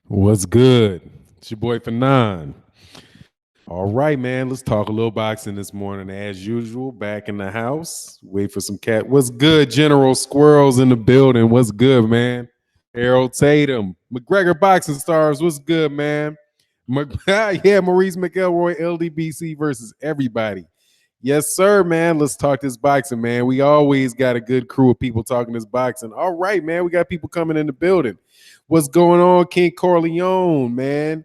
What's good? It's your boy Fanon. All right, man. Let's talk a little boxing this morning. As usual, back in the house. Wait for some cat. What's good, General Squirrels in the building? What's good, man? Harold Tatum. McGregor Boxing Stars. What's good, man? Yeah, Maurice McElroy, LDBC versus everybody. Yes, sir, man. Let's talk this boxing, man. We always got a good crew of people talking this boxing. All right, man. We got people coming in the building. What's going on, King Corleone, man?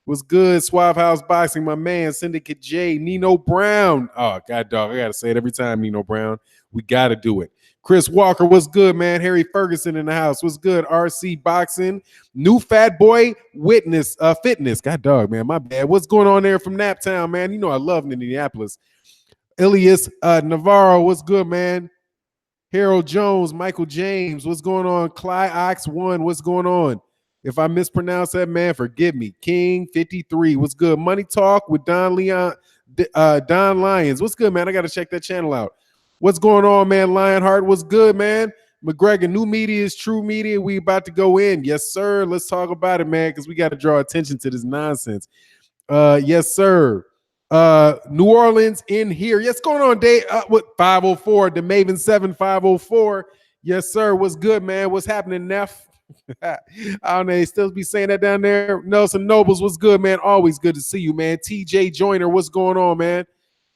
What's good, Suave House Boxing, my man, Syndicate J, Nino Brown. Oh, God, dog, I got to say it every time, Nino Brown. We got to do it. Chris Walker, what's good, man? Harry Ferguson in the house. What's good? RC Boxing. New Fat Boy Fitness. God, dog, man, my bad. What's going on there from Naptown, man? You know I love Indianapolis. Elias Navarro, what's good, man? Harold Jones, Michael James, what's going on? Clyde Ox 1, what's going on? If I mispronounce that, man, forgive me. King 53, what's good? Money Talk with Don Lyons, what's good, man? I got to check that channel out. What's going on, man? Lionheart, what's good, man? McGregor, new media is true media. We about to go in. Yes, sir. Let's talk about it, man, because we got to draw attention to this nonsense. Yes, sir. New Orleans in here. Yes, going on, Dave? What 504? The Maven 7 504. Yes, sir. What's good, man? What's happening, Neff? I don't know. They still be saying that down there. Nelson Nobles, what's good, man? Always good to see you, man. TJ Joyner, what's going on, man?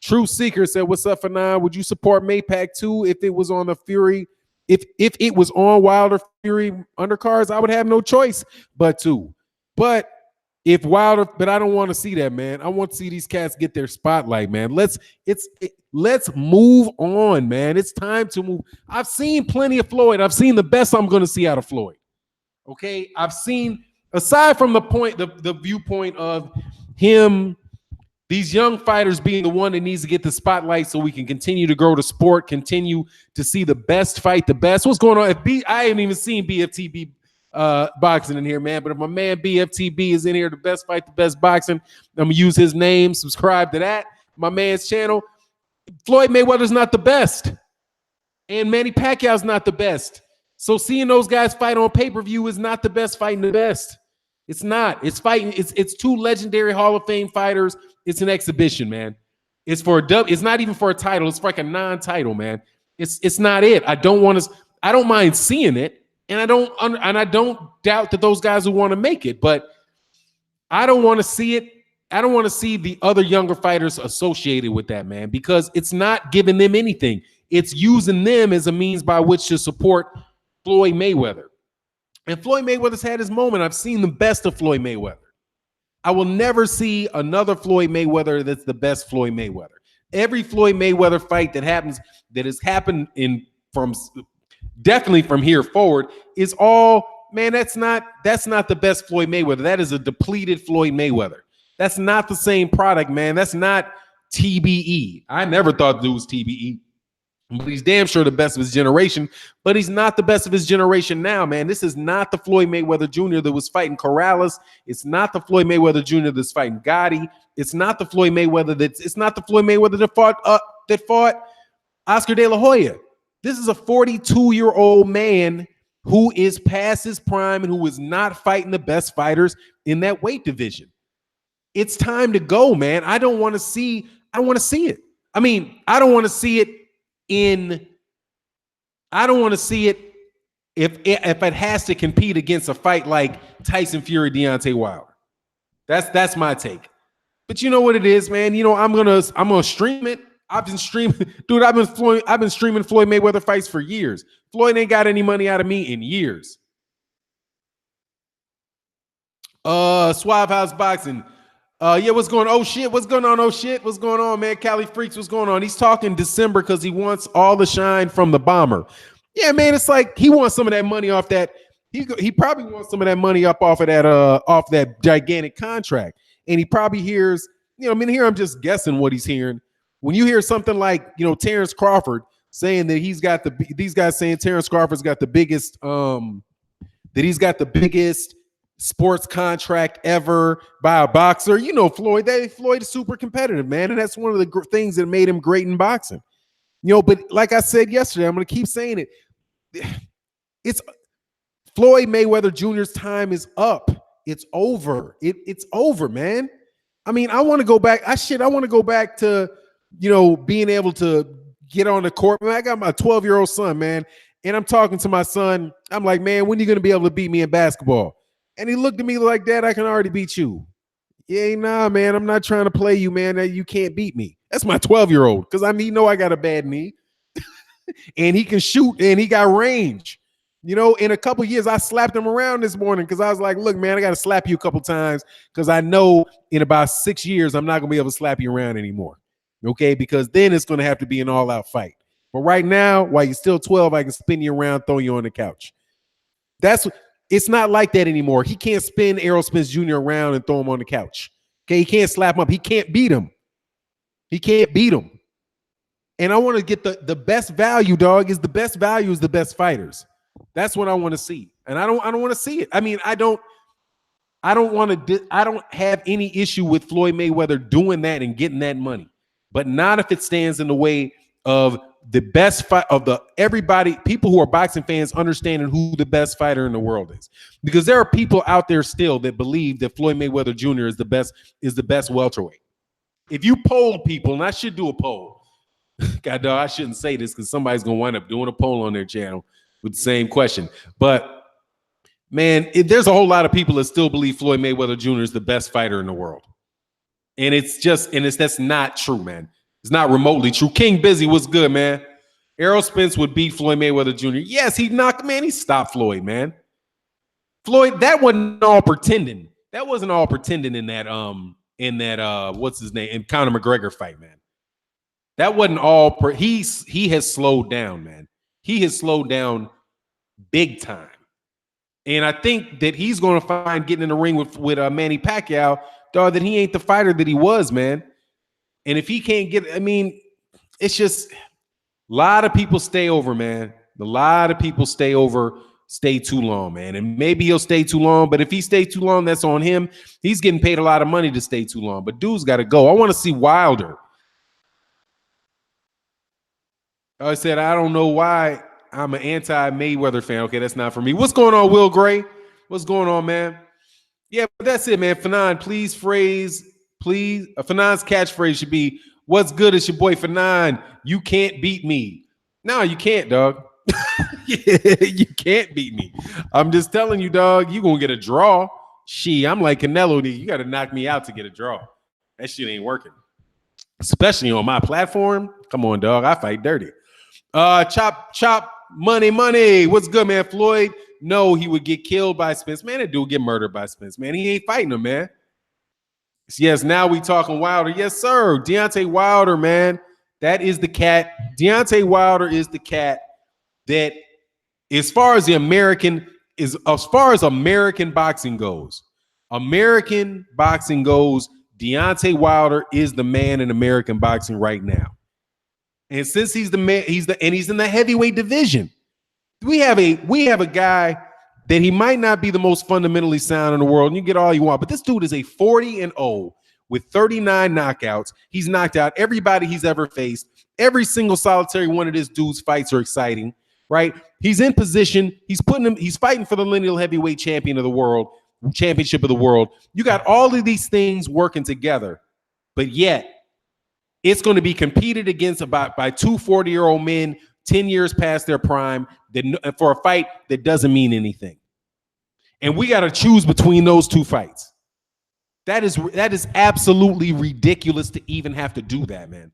True Seeker said, "What's up, Fanon? Would you support Maypac too if it was on the Fury? If it was on Wilder Fury undercards, I would have no choice but to. But if Wilder, but I don't want to see that, man. I want to see these cats get their spotlight, man. Let's move on, man. It's time to move. I've seen plenty of Floyd. I've seen the best I'm going to see out of Floyd. Okay, I've seen, aside from the viewpoint of him, these young fighters being the one that needs to get the spotlight so we can continue to grow the sport, continue to see the best fight the best. What's going on? I haven't even seen BFTB boxing in here, man. But if my man BFTB is in here, the best fight, the best boxing, I'm gonna use his name. Subscribe to that, my man's channel. Floyd Mayweather's not the best, and Manny Pacquiao's not the best. So seeing those guys fight on pay-per-view is not the best fighting the best. It's not. It's fighting. It's two legendary Hall of Fame fighters. It's an exhibition, man. It's for a dub. It's not even for a title. It's for like a non-title, man. It's not it. I don't mind seeing it. And I don't doubt that those guys will want to make it, but I don't want to see it. I don't want to see the other younger fighters associated with that, man, because it's not giving them anything. It's using them as a means by which to support Floyd Mayweather. And Floyd Mayweather's had his moment. I've seen the best of Floyd Mayweather. I will never see another Floyd Mayweather that's the best Floyd Mayweather. Every Floyd Mayweather fight that has happened definitely from here forward is all, man, that's not the best Floyd Mayweather. That is a depleted Floyd Mayweather. That's not the same product, man. That's not TBE. I never thought it was TBE. But he's damn sure the best of his generation, but he's not the best of his generation now, man. This is not the Floyd Mayweather Jr. that was fighting Corrales. It's not the Floyd Mayweather Jr. that's fighting Gotti. It's not the Floyd Mayweather that fought Oscar De La Hoya. This is a 42-year-old man who is past his prime and who is not fighting the best fighters in that weight division. It's time to go, man. I don't want to see it. I mean, I don't want to see it if it has to compete against a fight like Tyson Fury, Deontay Wilder. That's my take. But you know what it is, man. You know, I'm gonna stream it. I've been streaming Floyd Mayweather fights for years. Floyd ain't got any money out of me in years. Suave House Boxing. Yeah, what's going on? Oh shit, what's going on? Oh shit, what's going on, man? Cali Freaks, what's going on? He's talking December because he wants all the shine from the bomber. Yeah, man, it's like he wants some of that money off that. He probably wants some of that money off of that gigantic contract. And he probably hears, here I'm just guessing what he's hearing. When you hear something like, Terrence Crawford saying that these guys saying Terrence Crawford's got the biggest, that he's got the biggest sports contract ever by a boxer. Floyd is super competitive, man. And that's one of the things that made him great in boxing. But like I said yesterday, I'm going to keep saying it. It's Floyd Mayweather Jr.'s time is up. It's over. It's over, man. I mean, I want to go back. I want to go back to, being able to get on the court. Man, I got my 12-year-old son, man, and I'm talking to my son. I'm like, man, when are you going to be able to beat me in basketball? And he looked at me like, Dad, I can already beat you. Yeah, nah, man, I'm not trying to play you, man. You can't beat me. That's my 12-year-old, because I got a bad knee, and he can shoot, and he got range. In a couple years, I slapped him around this morning because I was like, look, man, I got to slap you a couple times because I know in about 6 years, I'm not going to be able to slap you around anymore. Okay, because then it's going to have to be an all-out fight. But right now, while you're still 12, I can spin you around, throw you on the couch. It's not like that anymore. He can't spin Errol Spence Jr. around and throw him on the couch. Okay, he can't slap him up. He can't beat him. He can't beat him. And I want to get the best value, dog. The best value is the best fighters. That's what I want to see. And I don't want to see it. I mean, I don't have any issue with Floyd Mayweather doing that and getting that money, but not if it stands in the way of the best fight of people who are boxing fans understanding who the best fighter in the world is. Because there are people out there still that believe that Floyd Mayweather Jr. is the best welterweight. If you poll people, and I should do a poll. God, dog, I shouldn't say this because somebody's gonna wind up doing a poll on their channel with the same question. But man, there's a whole lot of people that still believe Floyd Mayweather Jr. is the best fighter in the world. And that's not true, man. It's not remotely true. King Busy, what's good, man? Errol Spence would beat Floyd Mayweather Jr. Yes, he stopped Floyd, man. Floyd, that wasn't all pretending. That wasn't all pretending in that what's his name, in Conor McGregor fight, man. That wasn't all he has slowed down, man. He has slowed down big time. And I think that he's going to find getting in the ring with Manny Pacquiao, dog, that he ain't the fighter that he was, man. And if he can't it's just a lot of people stay over, man. A lot of people stay too long, man. And maybe he'll stay too long, but if he stays too long, that's on him. He's getting paid a lot of money to stay too long, but dude's got to go. I want to see Wilder. I said, I don't know why I'm an anti-Mayweather fan. Okay, that's not for me. What's going on, Will Gray? What's going on, man? Yeah, but that's it, man. Fanon, Fanon's catchphrase should be, what's good? It's your boy Fanon. You can't beat me. No, you can't, dog. You can't beat me. I'm just telling you, dog, you're going to get a draw. I'm like Canelo. You got to knock me out to get a draw. That shit ain't working. Especially on my platform. Come on, dog. I fight dirty. Chop, money. What's good, man? Floyd, no, he would get killed by Spence. Man, that dude get murdered by Spence, man. He ain't fighting him, man. Yes, now we talking Wilder. Yes, sir. Deontay Wilder, man. That is the cat. Deontay Wilder is the cat that, as far as American boxing goes, Deontay Wilder is the man in American boxing right now. And since he's the man, he's in the heavyweight division. We have a guy that he might not be the most fundamentally sound in the world, and you get all you want, but this dude is a 40-0 with 39 knockouts. He's knocked out everybody he's ever faced. Every single solitary one of this dude's fights are exciting, right? He's in position. He's fighting for the lineal heavyweight championship of the world. You got all of these things working together, but yet it's going to be competed against by two 40-year-old men 10 years past their prime for a fight that doesn't mean anything. And we got to choose between those two fights. That is absolutely ridiculous to even have to do that, man.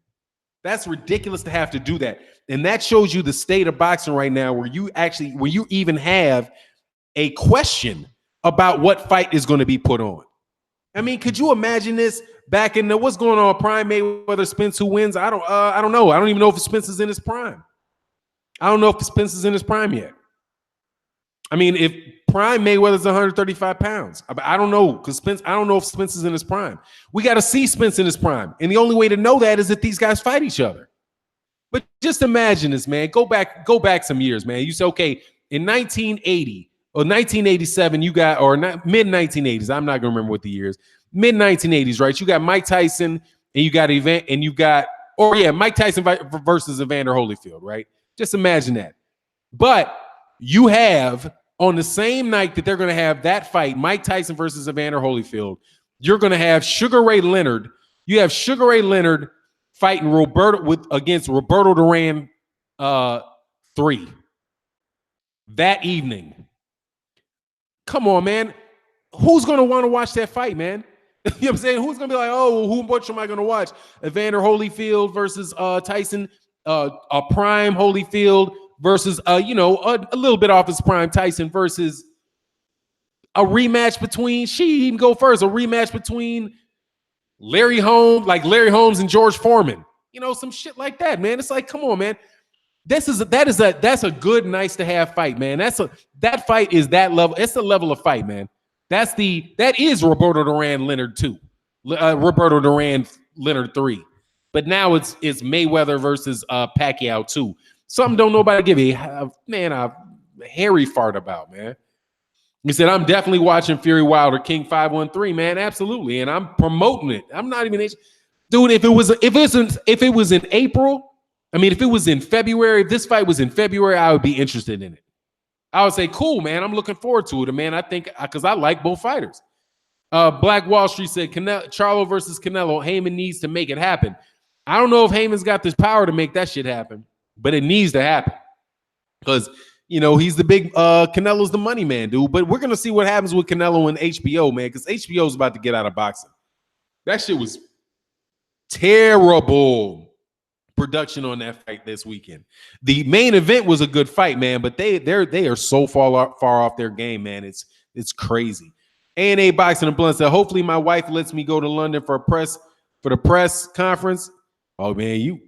That's ridiculous to have to do that. And that shows you the state of boxing right now, where you even have a question about what fight is going to be put on. I mean, could you imagine this back in what's going on? Prime Mayweather, Spence, who wins? I don't know. I don't even know if Spence is in his prime. I don't know if Spence is in his prime yet. I mean, if prime Mayweather's 135 pounds, I don't know, because I don't know if Spence is in his prime. We got to see Spence in his prime. And the only way to know that is that these guys fight each other. But just imagine this, man. Go back some years, man. You say, okay, in 1980 or 1987, you got, or mid 1980s, I'm not gonna remember what the years, mid 1980s, right? You got Mike Tyson and Mike Tyson versus Evander Holyfield, right? Just imagine that. But you have on the same night that they're going to have that fight, Mike Tyson versus Evander Holyfield, you're going to have Sugar Ray Leonard. You have Sugar Ray Leonard fighting against Roberto Duran 3 that evening. Come on, man. Who's going to want to watch that fight, man? You know what I'm saying? Who's going to be like, oh, which am I going to watch? Evander Holyfield versus Tyson, a prime Holyfield versus, a little bit off his prime Tyson versus a rematch between, she even go first, a rematch between Larry Holmes and George Foreman. Some shit like that, man. It's like, come on, man. That's a good, nice to have fight, man. That fight is that level. It's the level of fight, man. That is Roberto Duran Leonard 2, Roberto Duran Leonard 3. But now it's Mayweather versus Pacquiao 2. Something don't nobody give a hairy fart about, man. He said, I'm definitely watching Fury Wilder King 513, man. Absolutely. And I'm promoting it. I'm not even, dude, if it was in April, if it was in February, if this fight was in February, I would be interested in it. I would say, cool, man. I'm looking forward to it, man. I think because I like both fighters. Black Wall Street said, Charlo versus Canelo, Heyman needs to make it happen. I don't know if Heyman's got this power to make that shit happen, but it needs to happen because, he's the big, Canelo's the money man, dude. But we're going to see what happens with Canelo and HBO, man, because HBO is about to get out of boxing. That shit was terrible production on that fight this weekend. The main event was a good fight, man, but they are so far off their game, man. It's crazy. A&A Boxing and Blunt said, hopefully my wife lets me go to London for the press conference. Oh, man,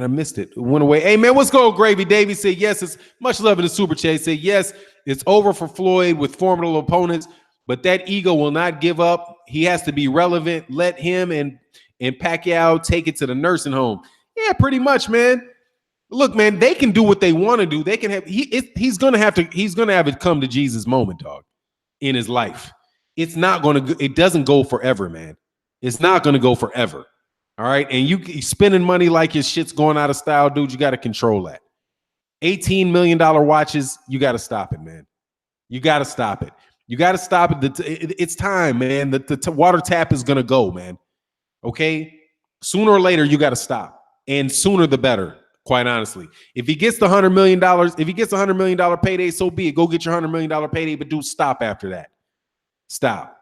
I missed it. It went away. Hey, man, what's going on, Gravy? Davey said, yes, it's much love in the super chat. He said, yes, it's over for Floyd with formidable opponents, but that ego will not give up. He has to be relevant. Let him and Pacquiao take it to the nursing home. Yeah, pretty much, man. Look, man, they can do what they want to do. They can have he's gonna have it come to Jesus moment, dog, in his life. It doesn't go forever, man. It's not gonna go forever. All right. And you spending money like your shit's going out of style, dude. You got to control that. $18 million watches, you got to stop it, man. You got to stop it. You got to stop it. It's time, man. The water tap is gonna go, man. Okay, sooner or later you got to stop, and sooner the better. Quite honestly, if he gets the $100 million, if he gets $100 million payday, so be it. Go get your $100 million payday, but do stop after that. Stop.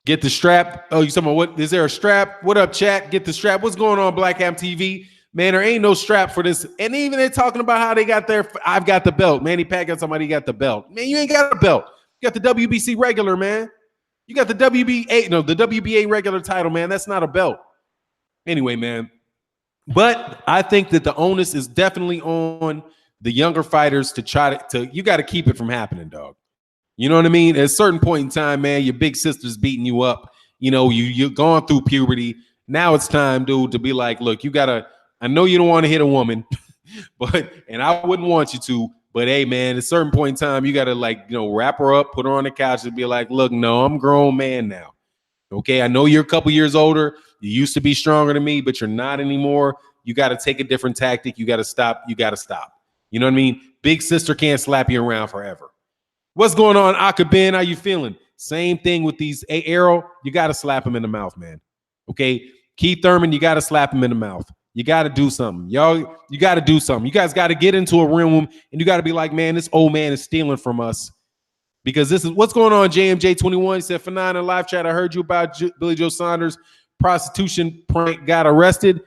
Get the strap. Oh, you talking about what? Is there a strap? What up, chat? Get the strap. What's going on, Black Ham TV? Man, there ain't no strap for this. And even they're talking about how they got their. I've got the belt. Manny Pacquiao, somebody got the belt. Man, you ain't got a belt. You got the WBC regular, man. You got the the WBA regular title, man. That's not a belt. Anyway, man. But I think that the onus is definitely on the younger fighters to try to you got to keep it from happening, dog. You know what I mean? At a certain point in time, man, your big sister's beating you up. You're going through puberty. Now it's time, dude, to be like, look, I know you don't want to hit a woman, and I wouldn't want you to. But hey, man, at a certain point in time, you got to wrap her up, put her on the couch and be like, look, no, I'm a grown man now. Okay, I know you're a couple years older. You used to be stronger than me, but you're not anymore. You got to take a different tactic. You got to stop. You got to stop. You know what I mean? Big sister can't slap you around forever. What's going on, Aka Ben? How you feeling? Same thing with these. Hey, Arrow, you got to slap him in the mouth, man. Okay, Keith Thurman, you got to slap him in the mouth. You got to do something. Y'all, you got to do something. You guys got to get into a room and you got to be like, man, this old man is stealing from us. Because this is what's going on, JMJ21. He said, Fanon in live chat, I heard you about Billy Joe Saunders' prostitution prank, got arrested.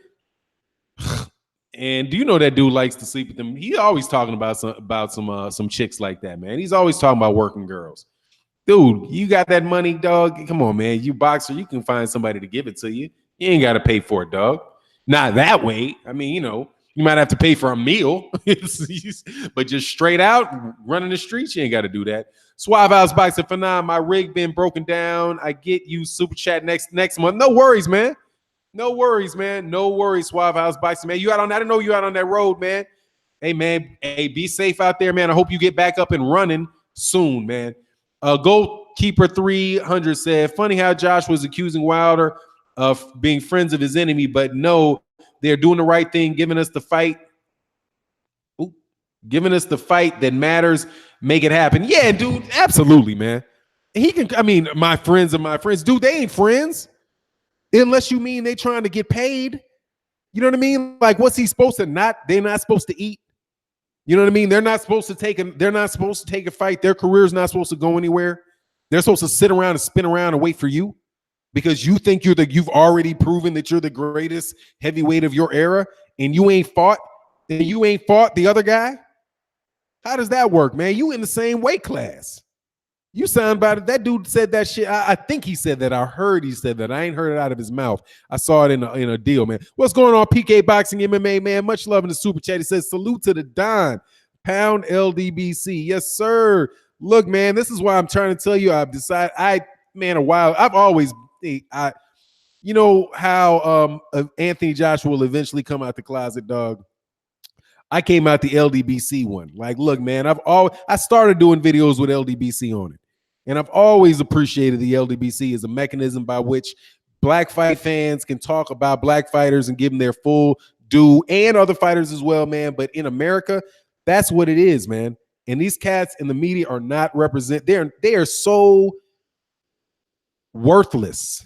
And do you know that dude likes to sleep with them? He always talking about some chicks like that, man. He's always talking about working girls. Dude, you got that money, dog. Come on, man. You boxer, you can find somebody to give it to you. You ain't got to pay for it, dog. Not that way. I mean, you might have to pay for a meal, but just straight out running the streets, you ain't got to do that. Suave House Boxing Phenom, my rig been broken down. I get you super chat next month. No worries, man. No worries, man. No worries, Suave House Boxing, man. You out on that? I know you out on that road, man. Hey, man. Hey, be safe out there, man. I hope you get back up and running soon, man. Goalkeeper 300 said, funny how Josh was accusing Wilder of being friends of his enemy, but no, they're doing the right thing, giving us the fight. Ooh, giving us the fight that matters, make it happen. Yeah, dude, absolutely, man. He can, I mean, my friends are my friends. Dude, they ain't friends unless you mean they trying to get paid. You know what I mean? Like, what's he supposed to not? They're not supposed to eat. You know what I mean? They're not supposed to take a fight. Their career's not supposed to go anywhere. They're supposed to sit around and spin around and wait for you because you think you've already proven that you're the greatest heavyweight of your era and you ain't fought the other guy. How does that work, man? You in the same weight class. You sound about it. That dude said that shit. I think he said that. I heard he said that. I ain't heard it out of his mouth. I saw it in a deal, man. What's going on, PK Boxing MMA, man? Much love in the super chat. He says, salute to the Don. Pound LDBC. Yes, sir. Look, man, this is why I'm trying to tell you. I've decided, I've always, you know how Anthony Joshua will eventually come out the closet, dog. I came out the LDBC one. Like, look, man, I started doing videos with LDBC on it. And I've always appreciated the LDBC as a mechanism by which black fight fans can talk about black fighters and give them their full due, and other fighters as well, man. But in America, that's what it is, man. And these cats in the media are not they are so worthless.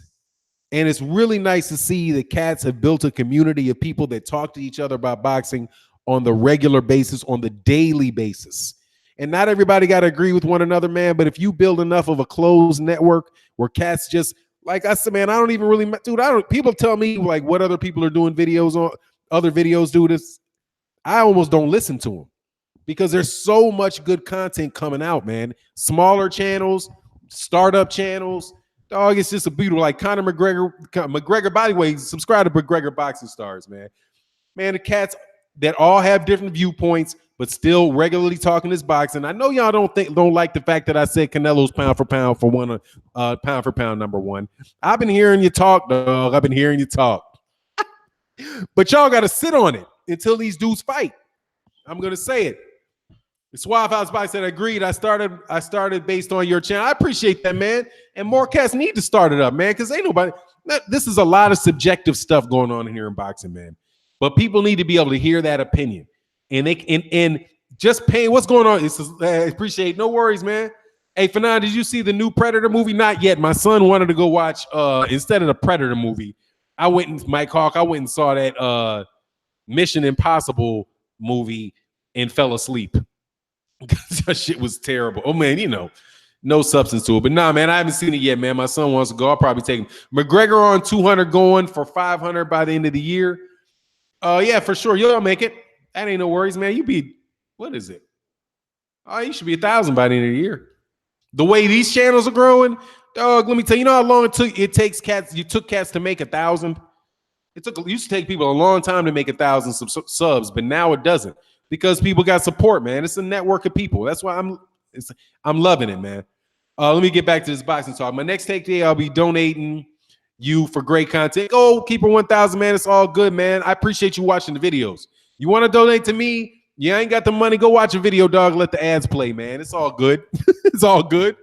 And it's really nice to see that cats have built a community of people that talk to each other about boxing on the regular basis, on the daily basis. And not everybody got to agree with one another, man. But if you build enough of a closed network where cats just, like I said, man, I don't even really, dude, people tell me like what other people are doing videos on, other videos do this. I almost don't listen to them because there's so much good content coming out, man. Smaller channels, startup channels. Dog, it's just a beautiful, like Conor McGregor, by the way, subscribe to McGregor Boxing Stars, man. Man, the cats that all have different viewpoints, but still regularly talking this boxing. I know y'all don't like the fact that I said Canelo's pound for pound number one. I've been hearing you talk, dog. I've been hearing you talk. But y'all got to sit on it until these dudes fight. I'm going to say it. The Suave House Boxing agreed. I started based on your channel. I appreciate that, man. And more cats need to start it up, man, because ain't nobody. This is a lot of subjective stuff going on in here in boxing, man. But people need to be able to hear that opinion. And and just paying what's going on. I appreciate. No worries, man. Hey, Fanon, did you see the new Predator movie? Not yet. My son wanted to go watch instead of the Predator movie. I went and saw that Mission Impossible movie and fell asleep. That shit was terrible. Oh man, no substance to it. But nah, man, I haven't seen it yet, man. My son wants to go. I'll probably take him. McGregor on 200 going for 500 by the end of the year. Yeah, for sure. You'll make it. That ain't no worries, man. What is it? Oh, you should be 1,000 by the end of the year. The way these channels are growing, dog, let me tell you, how long it takes cats. You took cats to make 1,000. It used to take people a long time to make 1,000 subs, but now it doesn't because people got support, man. It's a network of people. That's why I'm loving it, man. Let me get back to this boxing talk. My next take today, I'll be donating you for great content. Oh, Keeper 1,000, man. It's all good, man. I appreciate you watching the videos. You want to donate to me? You ain't got the money. Go watch a video, dog. Let the ads play, man. It's all good. It's all good.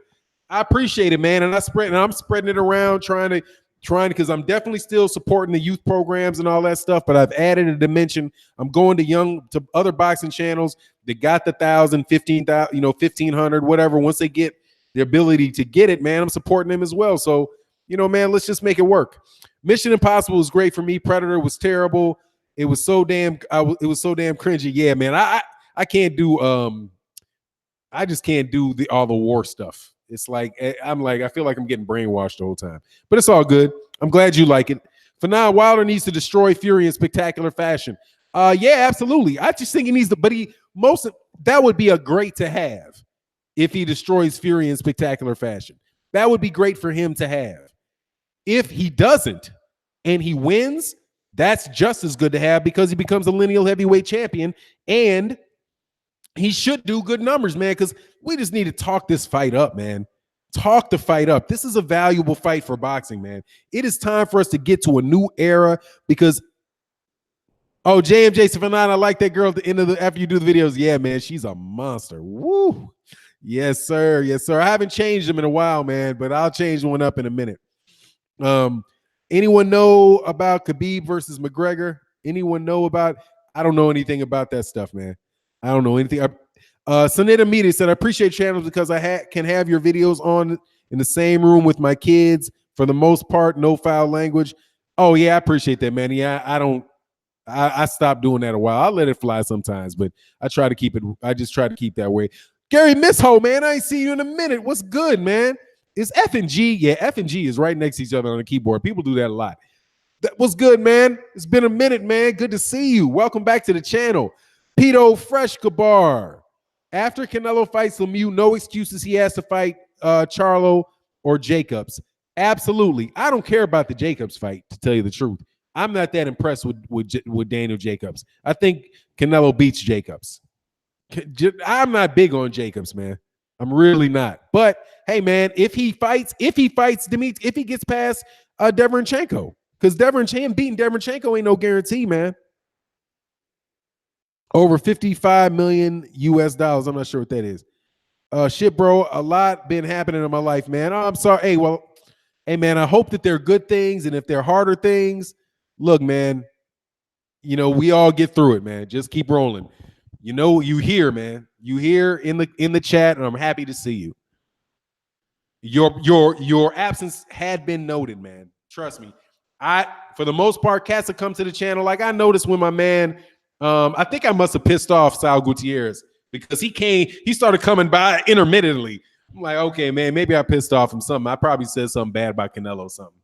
I appreciate it, man. And I'm spreading it around, trying because I'm definitely still supporting the youth programs and all that stuff. But I've added a dimension. I'm going to other boxing channels that got the 1,000, 15,000, 1,500, whatever. Once they get the ability to get it, man, I'm supporting them as well. So, man, let's just make it work. Mission Impossible was great for me. Predator was terrible. It was so damn cringy. Yeah, man. I can't do I just can't do all the war stuff. It's like I feel like I'm getting brainwashed the whole time. But it's all good. I'm glad you like it. For now, Wilder needs to destroy Fury in spectacular fashion. Yeah, absolutely. I just think he needs to, but that would be a great to have if he destroys Fury in spectacular fashion. That would be great for him to have. If he doesn't and he wins, that's just as good to have because he becomes a lineal heavyweight champion and he should do good numbers, man, because we just need to talk this fight up, man. Talk the fight up. This is a valuable fight for boxing, man. It is time for us to get to a new era because, JMJ Savannah, I like that girl at the end after you do the videos. Yeah, man, she's a monster. Woo. Yes, sir. Yes, sir. I haven't changed them in a while, man, but I'll change one up in a minute. Anyone know about Khabib versus McGregor? Anyone know about? I don't know anything about that stuff, man. I don't know anything. Sonata Media said, I appreciate channels because I can have your videos on in the same room with my kids. For the most part, no foul language. Oh, yeah, I appreciate that, man. Yeah, I stopped doing that a while. I let it fly sometimes, but I try to keep it. I just try to keep that way. Gary Missho, man, I ain't see you in a minute. What's good, man? Is F and G? Yeah, F and G is right next to each other on the keyboard. People do that a lot. What's good, man? It's been a minute, man. Good to see you. Welcome back to the channel. Pito Fresh Gabar. After Canelo fights Lemieux, no excuses. He has to fight Charlo or Jacobs. Absolutely. I don't care about the Jacobs fight, to tell you the truth. I'm not that impressed with Daniel Jacobs. I think Canelo beats Jacobs. I'm not big on Jacobs, man. I'm really not. But hey, man, if he fights Dimitri, if he gets past Deverenchenko, because beating Deverenchenko ain't no guarantee, man. Over 55 million US dollars. I'm not sure what that is. Shit, bro. A lot been happening in my life, man. Oh, I'm sorry. Hey, man, I hope that they're good things. And if they're harder things, look, man, we all get through it, man. Just keep rolling. You hear, man. You hear in the chat, and I'm happy to see you. Your absence had been noted, man. Trust me. For the most part, cats that come to the channel, like I noticed when my man, I think I must have pissed off Sal Gutierrez because he started coming by intermittently. I'm like, okay, man, maybe I pissed off him something. I probably said something bad about Canelo or something.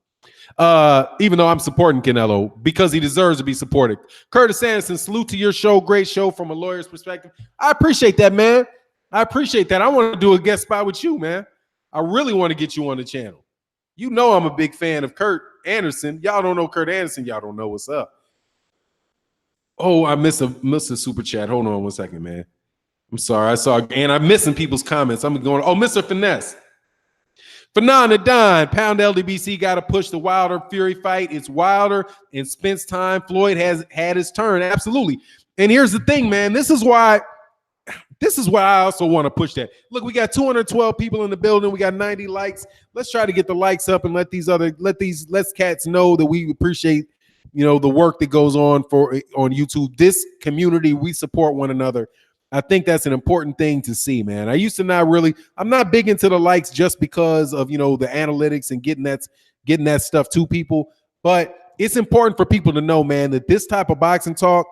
Even though I'm supporting Canelo because he deserves to be supported. Curtis Anderson, salute to your show. Great show from a lawyer's perspective. I appreciate that, man. I appreciate that. I want to do a guest spot with you, man. I really want to get you on the channel. You know I'm a big fan of Kurt Anderson. Y'all don't know Kurt Anderson. Y'all don't know what's up. Oh, I missed a super chat. Hold on 1 second, man. I'm sorry. And I'm missing people's comments. I'm going, oh, Mr. Finesse. Fanon Don, Pound LDBC got to push the Wilder Fury fight. It's Wilder and Spence time. Floyd has had his turn. Absolutely. And here's the thing, man. This is why I also want to push that. Look, we got 212 people in the building. We got 90 likes. Let's try to get the likes up and let cats know that we appreciate, the work that goes on on YouTube. This community, we support one another. I think that's an important thing to see, man. I used to I'm not big into the likes just because of, the analytics and getting that stuff to people. But it's important for people to know, man, that this type of boxing talk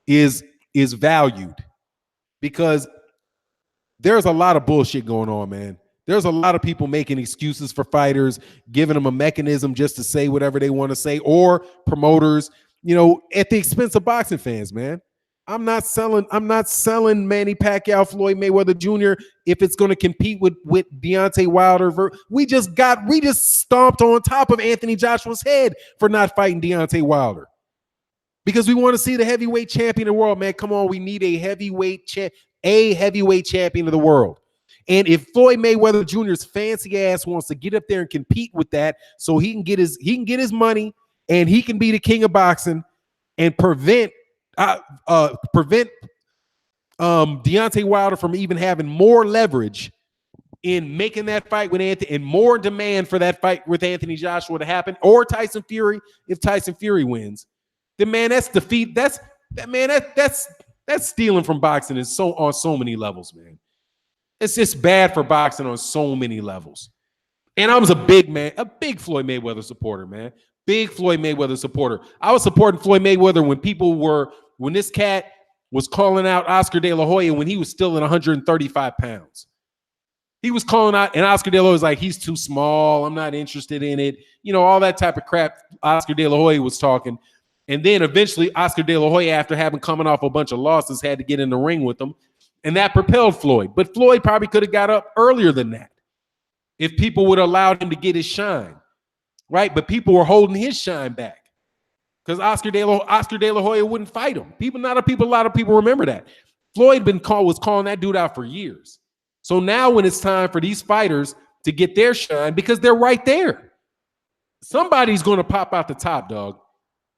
is valued because there's a lot of bullshit going on, man. There's a lot of people making excuses for fighters, giving them a mechanism just to say whatever they want to say, or promoters, at the expense of boxing fans, man. I'm not selling Manny Pacquiao, Floyd Mayweather Jr. if it's going to compete with Deontay Wilder. We just stomped on top of Anthony Joshua's head for not fighting Deontay Wilder because we want to see the heavyweight champion of the world, man. Come on, we need a heavyweight champion of the world. And if Floyd Mayweather Jr.'s fancy ass wants to get up there and compete with that, so he can get his money and he can be the king of boxing and prevent Deontay Wilder from even having more leverage in making that fight with Anthony and more demand for that fight with Anthony Joshua to happen, or Tyson Fury if Tyson Fury wins, then man, that's defeat. That's stealing from boxing on so many levels, man. It's just bad for boxing on so many levels. And I was a big Floyd Mayweather supporter, man. Big Floyd Mayweather supporter. I was supporting Floyd Mayweather when this cat was calling out Oscar De La Hoya when he was still at 135 pounds. He was calling out, and Oscar De La Hoya was like, he's too small. I'm not interested in it. All that type of crap Oscar De La Hoya was talking. And then eventually Oscar De La Hoya, after having coming off a bunch of losses, had to get in the ring with him. And that propelled Floyd. But Floyd probably could have got up earlier than that if people would have allowed him to get his shine. Right? But people were holding his shine back because Oscar De La Hoya wouldn't fight him. A lot of people remember that. Floyd was calling that dude out for years. So now when it's time for these fighters to get their shine, because they're right there, somebody's going to pop out the top, dog.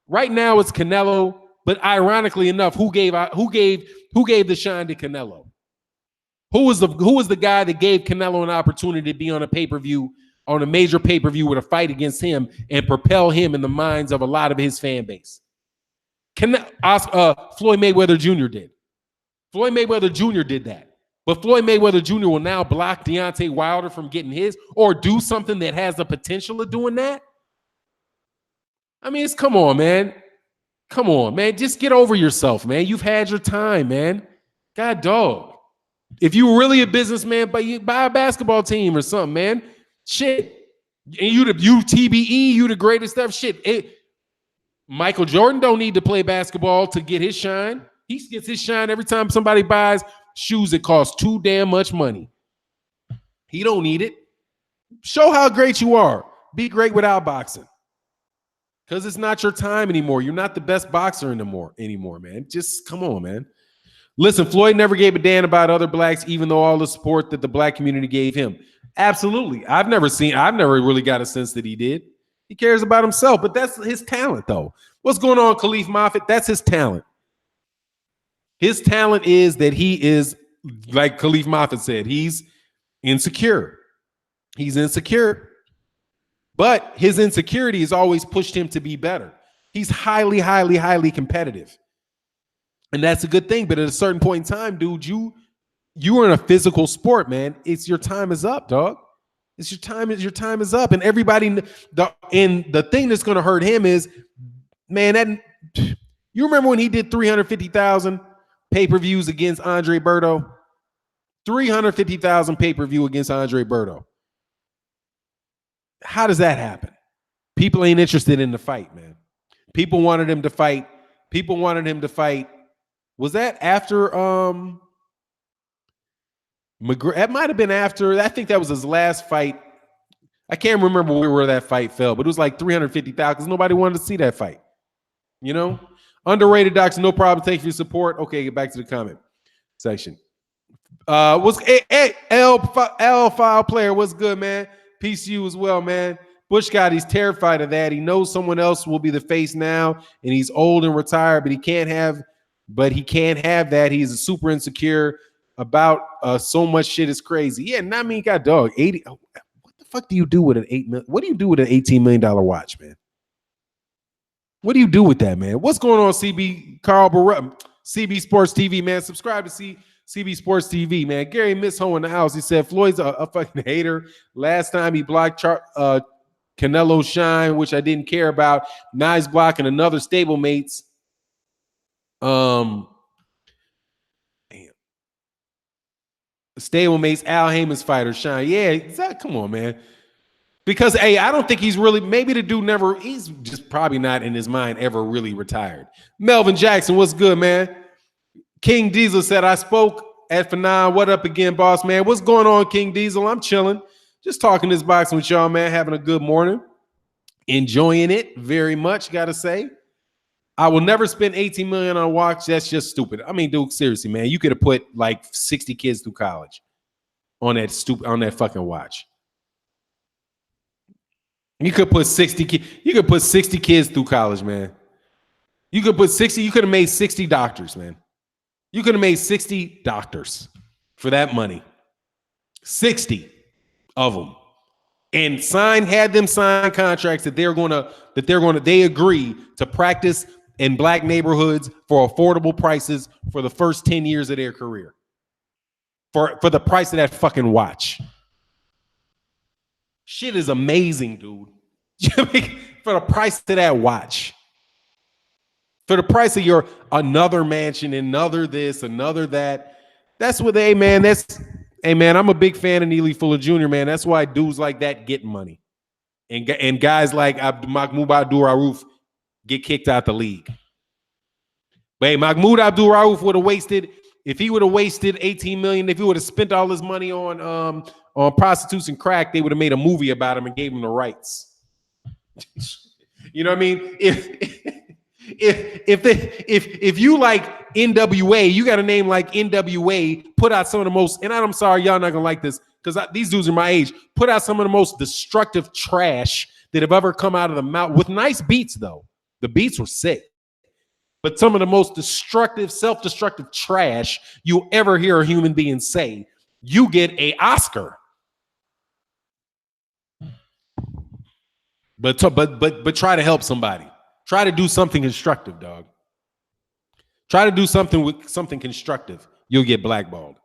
Right now it's Canelo, but ironically enough, who gave the shine to Canelo? Who was the guy that gave Canelo an opportunity to be on a pay-per-view? On a major pay-per-view with a fight against him and propel him in the minds of a lot of his fan base. Floyd Mayweather Jr. did. Floyd Mayweather Jr. did that. But Floyd Mayweather Jr. will now block Deontay Wilder from getting his or do something that has the potential of doing that. I mean, come on, man. Come on, man. Just get over yourself, man. You've had your time, man. God dog. If you were really a businessman, buy a basketball team or something, man. Shit. And you TBE, you the greatest stuff. Shit. Michael Jordan don't need to play basketball to get his shine. He gets his shine every time somebody buys shoes that cost too damn much money. He don't need it. Show how great you are. Be great without boxing. Because it's not your time anymore. You're not the best boxer anymore, man. Just come on, man. Listen, Floyd never gave a damn about other blacks, even though all the support that the black community gave him. Absolutely. I've never really got a sense that he did. He cares about himself, but that's his talent, though. What's going on, Khalif Moffitt? That's his talent. His talent is that he is, like Khalif Moffitt said, he's insecure. He's insecure. But his insecurity has always pushed him to be better. He's highly, highly, highly competitive. And that's a good thing. But at a certain point in time, dude, you are in a physical sport, man. It's your time is up, dog. It's your time is up. And everybody, the thing that's going to hurt him is, man, you remember when he did 350,000 pay-per-views against Andre Berto? 350,000 pay-per-view against Andre Berto. How does that happen? People ain't interested in the fight, man. People wanted him to fight. Was that after McGregor? That might have been after. I think that was his last fight. I can't remember where that fight fell, but it was like 350,000 because nobody wanted to see that fight. You know? Underrated Docs, no problem. Thank you for your support. Okay, get back to the comment section. What's L file player? What's good, man? Peace to you as well, man. Bush God, he's terrified of that. He knows someone else will be the face now, and he's old and retired, but he can't have that. He's super insecure about so much shit is crazy. Yeah, not me, got dog. 80. What the fuck do you do with an what do you do with an $18 million watch, man? What do you do with that, man? What's going on, CB Carl Barrett, CB Sports TV, man? Subscribe to CB Sports TV, man. Gary Missho in the house. He said Floyd's a fucking hater. Last time he blocked Canelo shine, which I didn't care about. Now he's blocking another stablemates. Stablemates Al Haymon's fighter shine. Yeah, exactly. Come on, man. Because I don't think he's really, maybe the dude he's just probably not in his mind ever really retired. Melvin Jackson, what's good, man? King Diesel said, I spoke at Fanon. What up again, boss, man? What's going on, King Diesel? I'm chilling. Just talking this boxing with y'all, man. Having a good morning. Enjoying it very much, gotta say. I will never spend $18 million on a watch. That's just stupid. I mean, dude, seriously, man. You could have put like 60 kids through college on that fucking watch. You could put 60 kids through college, man. You could have made 60 doctors, man. You could have made 60 doctors for that money. 60 of them. And had them sign contracts that they agree to practice in black neighborhoods for affordable prices for the first 10 years of their career. For the price of that fucking watch. Shit is amazing, dude. For the price of that watch. For the price of your another mansion, another this, another that. That's what man, I'm a big fan of Neely Fuller Jr., man. That's why dudes like that get money. And guys like Mahmoud Abdul-Rauf get kicked out the league. But hey, Mahmoud Abdul-Rauf would have wasted, if he would have wasted $18 million, if he would have spent all his money on prostitutes and crack, they would have made a movie about him and gave him the rights. You know what I mean? If you like NWA, you got a name like NWA, put out some of the most, and I'm sorry, y'all not gonna like this, because these dudes are my age, put out some of the most destructive trash that have ever come out of the mouth, with nice beats, though. The beats were sick. But some of the most destructive, self-destructive trash you ever hear a human being say, you get an Oscar. But try to help somebody. Try to do something constructive, dog. Try to do something constructive you'll get blackballed.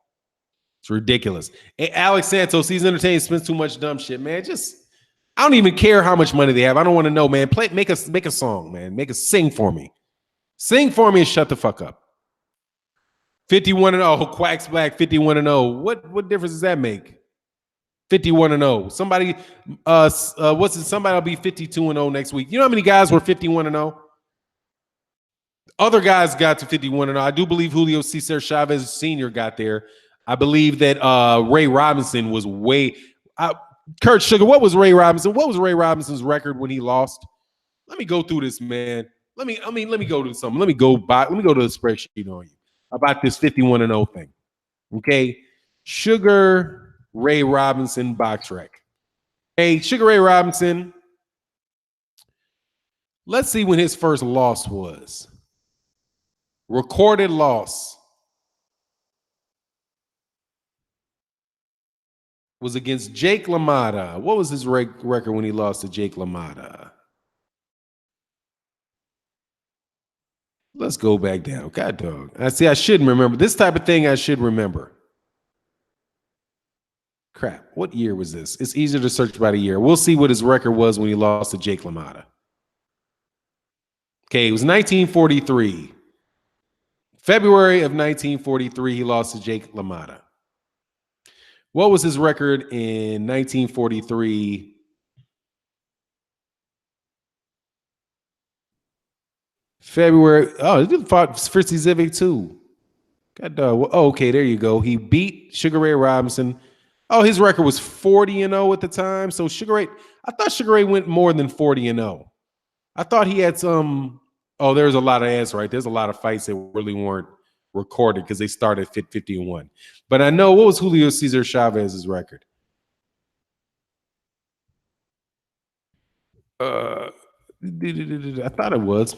It's ridiculous. And Alex Santos, he's entertaining, spends too much dumb shit, man. I don't even care how much money they have. I don't want to know, man. Make a song, man. Sing for me. Sing for me and shut the fuck up. 51-0, Quacks Black, 51-0. What difference does that make? 51-0. Somebody, somebody will be 52-0 next week. You know how many guys were 51-0? Other guys got to 51-0. I do believe Julio Cesar Chavez Sr. got there. I believe that Ray Robinson was way. Kurt Sugar, what was Ray Robinson? What was Ray Robinson's record when he lost? Let me go through this, man. Let me go to something. Let me go to the spreadsheet on you about this 51-0 thing. Okay, Sugar Ray Robinson box rec. Hey, Sugar Ray Robinson. Let's see when his first loss was. Recorded loss was against Jake LaMotta. What was his record when he lost to Jake LaMotta? Let's go back down. God dog. I shouldn't remember. This type of thing I should remember. Crap. What year was this? It's easier to search by the year. We'll see what his record was when he lost to Jake LaMotta. Okay, it was 1943. February of 1943, he lost to Jake LaMotta. What was his record in 1943? February. Oh, he fought Fritzy Zivic too. God dog. Oh, okay, there you go. He beat Sugar Ray Robinson. Oh, his record was 40-0 at the time. So Sugar Ray, I thought Sugar Ray went more than 40-0. I thought he had some. Oh, there's a lot of ass, right? There's a lot of fights that really weren't recorded because they started 50-1. But I know, what was Julio Cesar Chavez's record? I thought it was.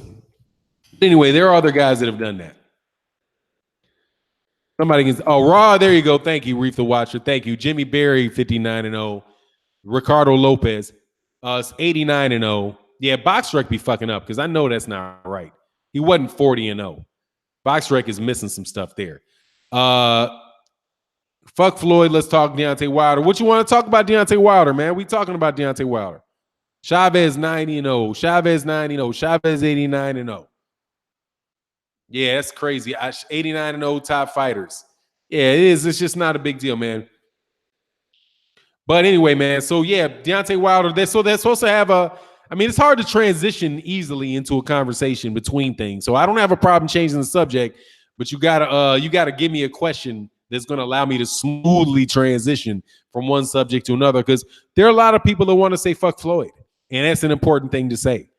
Anyway, there are other guys that have done that. Somebody can. Oh, Raw. There you go. Thank you, Reef the Watcher. Thank you, Jimmy Berry, 59-0. Ricardo Lopez, 89-0. Yeah, BoxRec be fucking up because I know that's not right. He wasn't 40-0. BoxRec is missing some stuff there. Fuck Floyd. Let's talk Deontay Wilder. What you want to talk about Deontay Wilder, man? We talking about Deontay Wilder. Chavez 90-0. Chavez 90-0. Chavez 89-0. Yeah, that's crazy. 89-0 top fighters. Yeah, it is. It's just not a big deal, man. But anyway, man. So yeah, Deontay Wilder. They're supposed to have a. I mean, it's hard to transition easily into a conversation between things. So I don't have a problem changing the subject, but you gotta give me a question that's going to allow me to smoothly transition from one subject to another. Because there are a lot of people that want to say fuck Floyd, and that's an important thing to say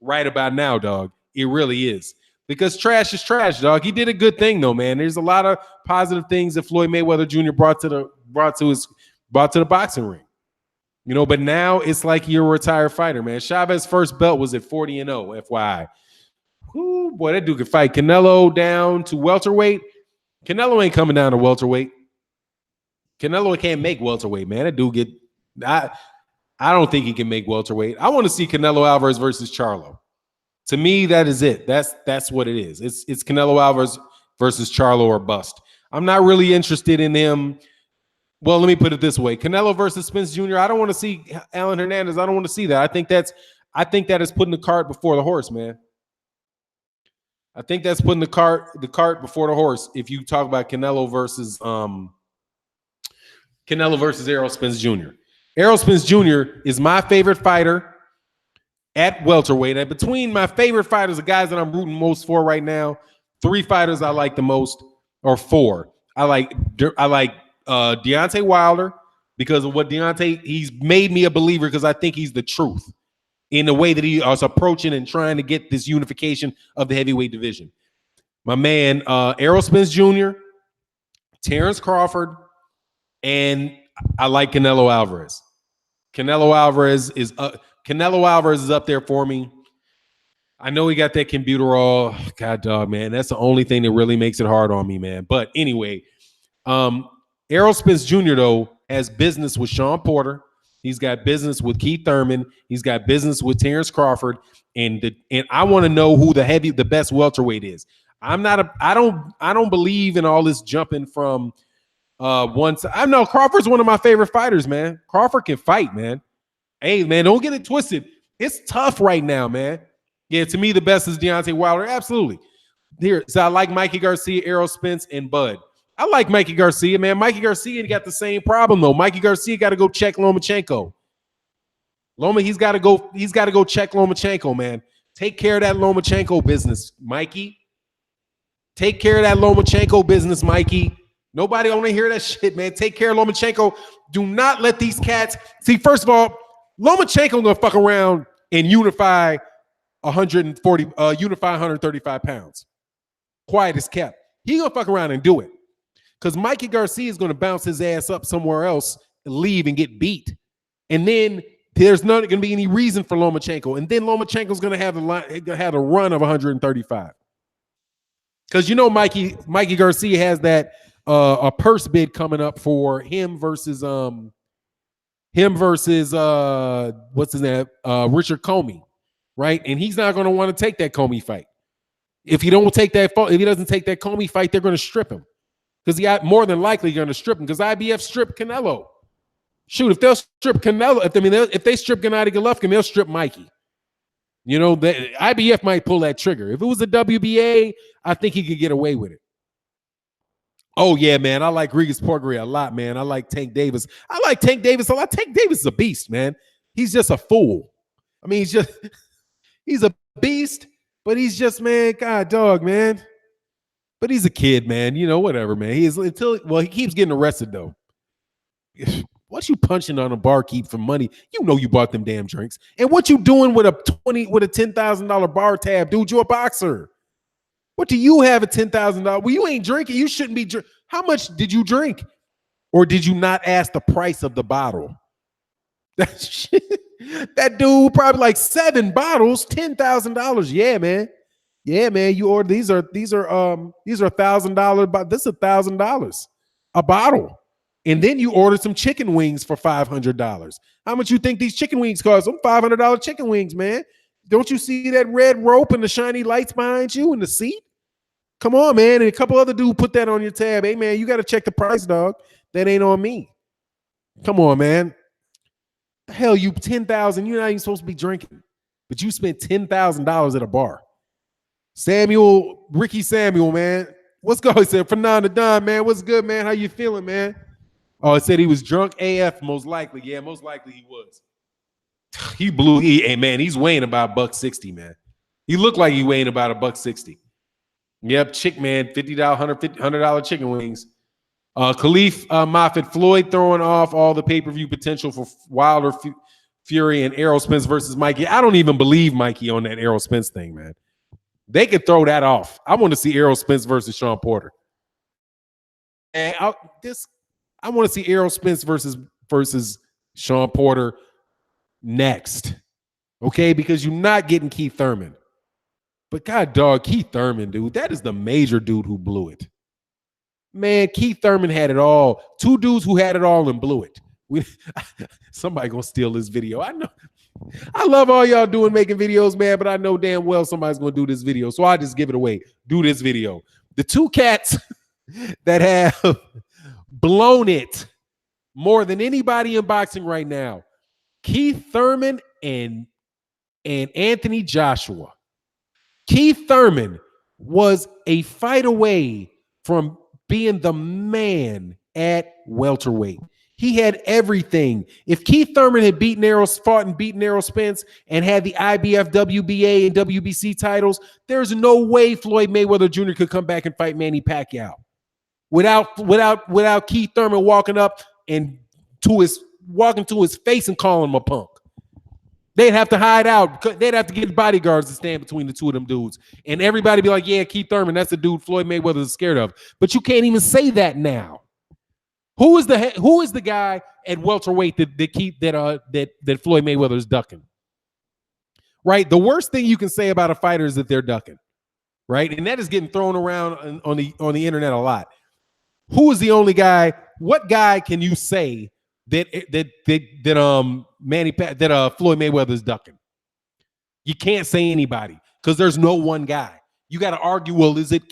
right about now, dog. It really is. Because trash is trash, dog. He did a good thing, though, man. There's a lot of positive things that Floyd Mayweather Jr. brought to the boxing ring. You know, but now it's like you're a retired fighter, man. Chavez's first belt was at 40-0, FYI. Ooh, boy, that dude could fight. Canelo down to welterweight. Canelo ain't coming down to welterweight. Canelo can't make welterweight, man. That dude I don't think he can make welterweight. I want to see Canelo Alvarez versus Charlo. To me, that is it. That's what it is. It's Canelo Alvarez versus Charlo or bust. I'm not really interested in him. Well, let me put it this way: Canelo versus Spence Jr. I don't want to see Alan Hernandez. I don't want to see that. I think that is putting the cart before the horse, man. I think that's putting the cart before the horse. If you talk about Canelo versus Errol Spence Jr. Errol Spence Jr. is my favorite fighter at welterweight. And between my favorite fighters, the guys that I'm rooting most for right now, 3 fighters I like the most, or 4. I like Deontay Wilder because of what he's made me a believer because I think he's the truth in the way that he is approaching and trying to get this unification of the heavyweight division. My man, Errol Spence Jr., Terrence Crawford, and I like Canelo Alvarez. Canelo Alvarez is up there for me. I know he got that computer all. God dog, man. That's the only thing that really makes it hard on me, man. But anyway, Errol Spence Jr., though, has business with Sean Porter. He's got business with Keith Thurman. He's got business with Terrence Crawford. And I want to know who the best welterweight is. I don't believe in all this jumping from one side. I know Crawford's one of my favorite fighters, man. Crawford can fight, man. Hey, man, don't get it twisted. It's tough right now, man. Yeah, to me, the best is Deontay Wilder. Absolutely. Here, so I like Mikey Garcia, Errol Spence, and Bud. I like Mikey Garcia, man. Mikey Garcia got the same problem though. Mikey Garcia got to go check Lomachenko. He's got to go check Lomachenko, man. Take care of that Lomachenko business, Mikey. Take care of that Lomachenko business, Mikey. Nobody want to hear that shit, man. Take care of Lomachenko. Do not let these cats see. First of all, Lomachenko gonna fuck around and unify 135 pounds. Quiet as kept. He gonna fuck around and do it. Because Mikey Garcia is gonna bounce his ass up somewhere else, leave and get beat. And then there's not gonna be any reason for Lomachenko. And then Lomachenko's gonna have a run of 135. Because you know Mikey Garcia has that a purse bid coming up for him versus what's his name? Richard Comey, right? And he's not going to want to take that Comey fight. If he doesn't take that Comey fight, they're going to strip him. Because more than likely going to strip him. Because IBF stripped Canelo. Shoot, if they'll strip Canelo, if they strip Gennady Golovkin, they'll strip Mikey. You know, the IBF might pull that trigger. If it was a WBA, I think he could get away with it. Oh, yeah, man. I like Regis Porgray a lot, man. I like Tank Davis. I like Tank Davis a lot. Tank Davis is a beast, man. He's just a fool. I mean, he's a beast, but he's just, man, God dog, man. But he's a kid, man. You know, whatever, man. He keeps getting arrested, though. What you punching on a barkeep for money? You know you bought them damn drinks. And what you doing with a $10,000 bar tab, dude? You a boxer. What do you have at $10,000? Well, you ain't drinking. You shouldn't be drinking. How much did you drink? Or did you not ask the price of the bottle? That dude probably like 7 bottles, $10,000. Yeah, man. Yeah, man. You order these are $1,000, but this is $1,000 a bottle. And then you ordered some chicken wings for $500. How much you think these chicken wings cost? Some $500 chicken wings, man. Don't you see that red rope and the shiny lights behind you in the seat? Come on, man. And a couple other dudes put that on your tab. Hey, man, you got to check the price, dog. That ain't on me. Come on, man. The hell, you $10,000. You're not even supposed to be drinking. But you spent $10,000 at a bar. Ricky Samuel, man. What's going on? He said, Fernando Don, man. What's good, man? How you feeling, man? Oh, it said he was drunk AF, most likely. Yeah, most likely he was. Hey, man, he's weighing about $160, man. He looked like he weighing about $160. Yep, chick, man, $100 chicken wings. Khalif Moffitt, Floyd throwing off all the pay-per-view potential for Wilder, Fury, and Errol Spence versus Mikey. I don't even believe Mikey on that Errol Spence thing, man. They could throw that off. I want to see Errol Spence versus Sean Porter. And I want to see Errol Spence versus Sean Porter next. Okay, because you're not getting Keith Thurman. But God dog, Keith Thurman, dude, that is the major dude who blew it. Man, Keith Thurman had it all. 2 dudes who had it all and blew it. Somebody gonna steal this video. I know. I love all y'all making videos, man, but I know damn well somebody's gonna do this video. So I just give it away. Do this video. The 2 cats that have blown it more than anybody in boxing right now, Keith Thurman and Anthony Joshua. Keith Thurman was a fight away from being the man at welterweight. He had everything. If Keith Thurman had fought and beaten Errol Spence and had the IBF, WBA, and WBC titles, there's no way Floyd Mayweather Jr. could come back and fight Manny Pacquiao without Keith Thurman walking up and walking to his face and calling him a punk. They'd have to hide out. They'd have to get bodyguards to stand between the 2 of them dudes. And everybody be like, yeah, Keith Thurman, that's the dude Floyd Mayweather is scared of. But you can't even say that now. Who is the guy at welterweight that Floyd Mayweather is ducking? Right? The worst thing you can say about a fighter is that they're ducking. Right? And that is getting thrown around on the internet a lot. Who is the only guy? What guy can you say that Floyd Mayweather is ducking? You can't say anybody because there's no one guy. You got to argue, well, is it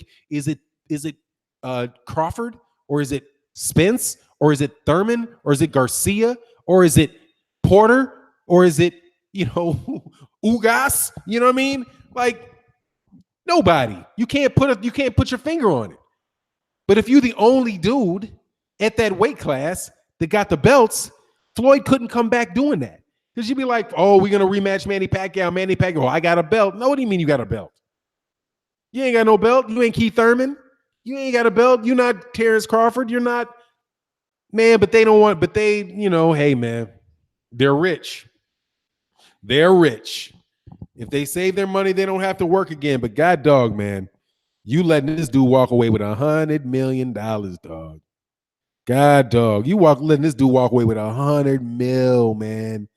Crawford, or is it Spence, or is it Thurman, or is it Garcia, or is it Porter, or is it, Ugas? You know what I mean? Like, nobody. You can't put your finger on it. But if you're the only dude at that weight class that got the belts, Floyd couldn't come back doing that. Because you'd be like, oh, we're going to rematch Manny Pacquiao. Manny Pacquiao, I got a belt. No, what do you mean you got a belt? You ain't got no belt. You ain't Keith Thurman. You ain't got a belt. You're not Terrence Crawford. You're not, man, but they, hey, man, they're rich. They're rich. If they save their money, they don't have to work again. But God dog, man, you letting this dude walk away with $100 million, dog. God dog, letting this dude walk away with $100 million, man.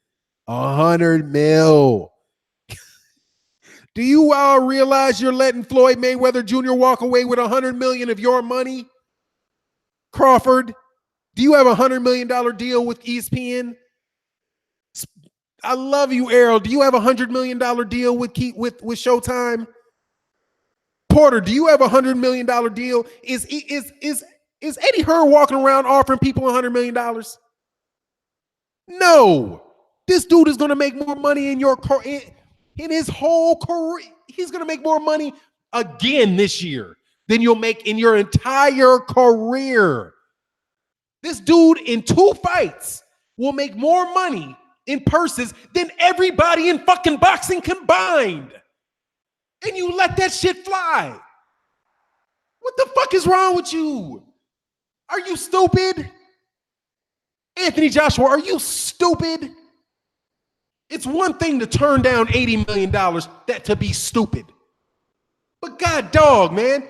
$100 million. Do you all realize you're letting Floyd Mayweather Jr. walk away with $100 million of your money? Crawford, do you have a $100 million deal with ESPN? I love you, Errol. Do you have a $100 million deal with Showtime? Porter, do you have a $100 million deal? Is Eddie Hearn walking around offering people $100 million? No. This dude is going to make more money in his whole career. He's going to make more money again this year than you'll make in your entire career. This dude in 2 fights will make more money in purses than everybody in fucking boxing combined. And you let that shit fly. What the fuck is wrong with you? Are you stupid? Anthony Joshua, are you stupid? It's one thing to turn down $80 million, that to be stupid. But God dog, man,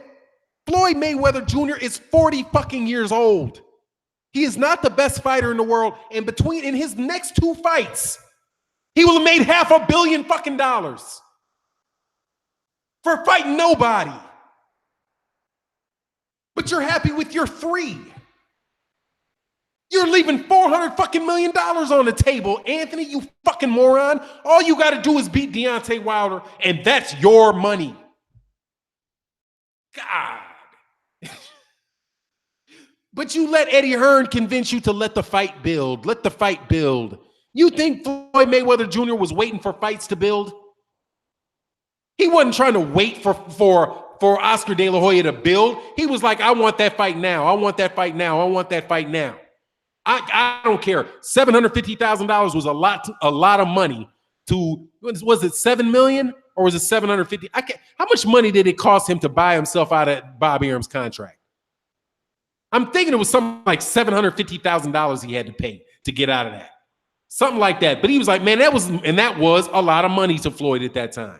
Floyd Mayweather Jr. is 40 fucking years old. He is not the best fighter in the world. And in his next 2 fights, he will have made $500 million fucking dollars for fighting nobody. But you're happy with your 3. You're leaving $400 fucking million on the table, Anthony, you fucking moron. All you got to do is beat Deontay Wilder, and that's your money. God. But you let Eddie Hearn convince you to let the fight build. Let the fight build. You think Floyd Mayweather Jr. was waiting for fights to build? He wasn't trying to wait for Oscar De La Hoya to build. He was like, I want that fight now. I want that fight now. I want that fight now. I don't care. $750,000 was a lot of money to, was it $7 million or was it $750? How much money did it cost him to buy himself out of Bob Arum's contract? I'm thinking it was something like $750,000 he had to pay to get out of that. Something like that. But he was like, man, that was a lot of money to Floyd at that time.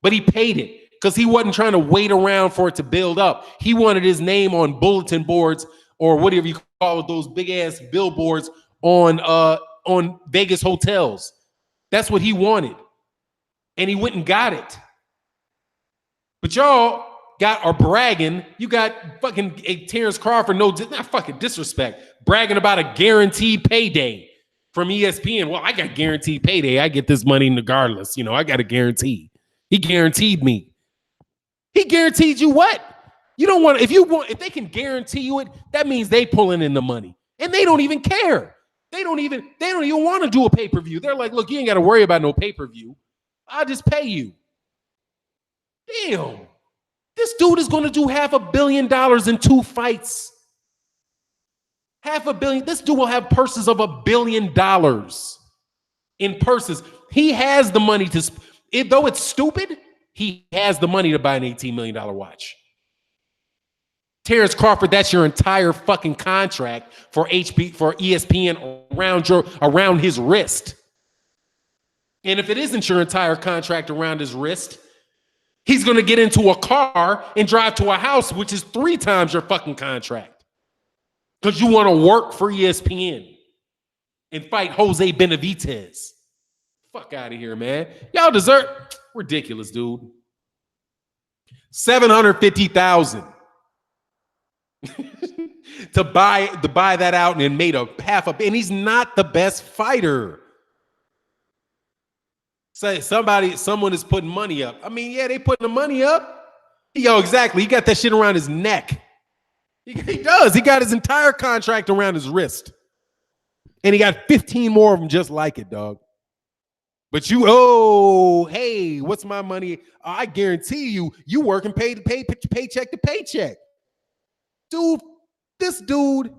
But he paid it because he wasn't trying to wait around for it to build up. He wanted his name on bulletin boards or whatever you call it, those big ass billboards on Vegas hotels. That's what he wanted. And he went and got it. But y'all are bragging. You got fucking Terrence Crawford, not fucking disrespect, bragging about a guaranteed payday from ESPN. Well, I got guaranteed payday. I get this money regardless. I got a guarantee. He guaranteed me. He guaranteed you what? You don't want, if they can guarantee you it, that means they pulling in the money. And they don't even care. They don't even want to do a pay-per-view. They're like, look, you ain't got to worry about no pay-per-view. I'll just pay you. Damn. This dude is going to do $500 million in 2 fights. $500 million. This dude will have purses of $1 billion in purses. He has the money to, though it's stupid, he has the money to buy an $18 million watch. Terrence Crawford, that's your entire fucking contract for ESPN around his wrist. And if it isn't your entire contract around his wrist, he's going to get into a car and drive to a house, which is 3 times your fucking contract. Because you want to work for ESPN and fight Jose Benavidez. Fuck out of here, man. Y'all deserve, ridiculous, dude. $750,000 to buy that out and made and he's not the best fighter. Say someone is putting money up. I mean, yeah, they putting the money up. Yo, exactly. He got that shit around his neck. He does. He got his entire contract around his wrist. And he got 15 more of them just like it, dog. But hey, what's my money? I guarantee you working paycheck to paycheck. Dude, this dude,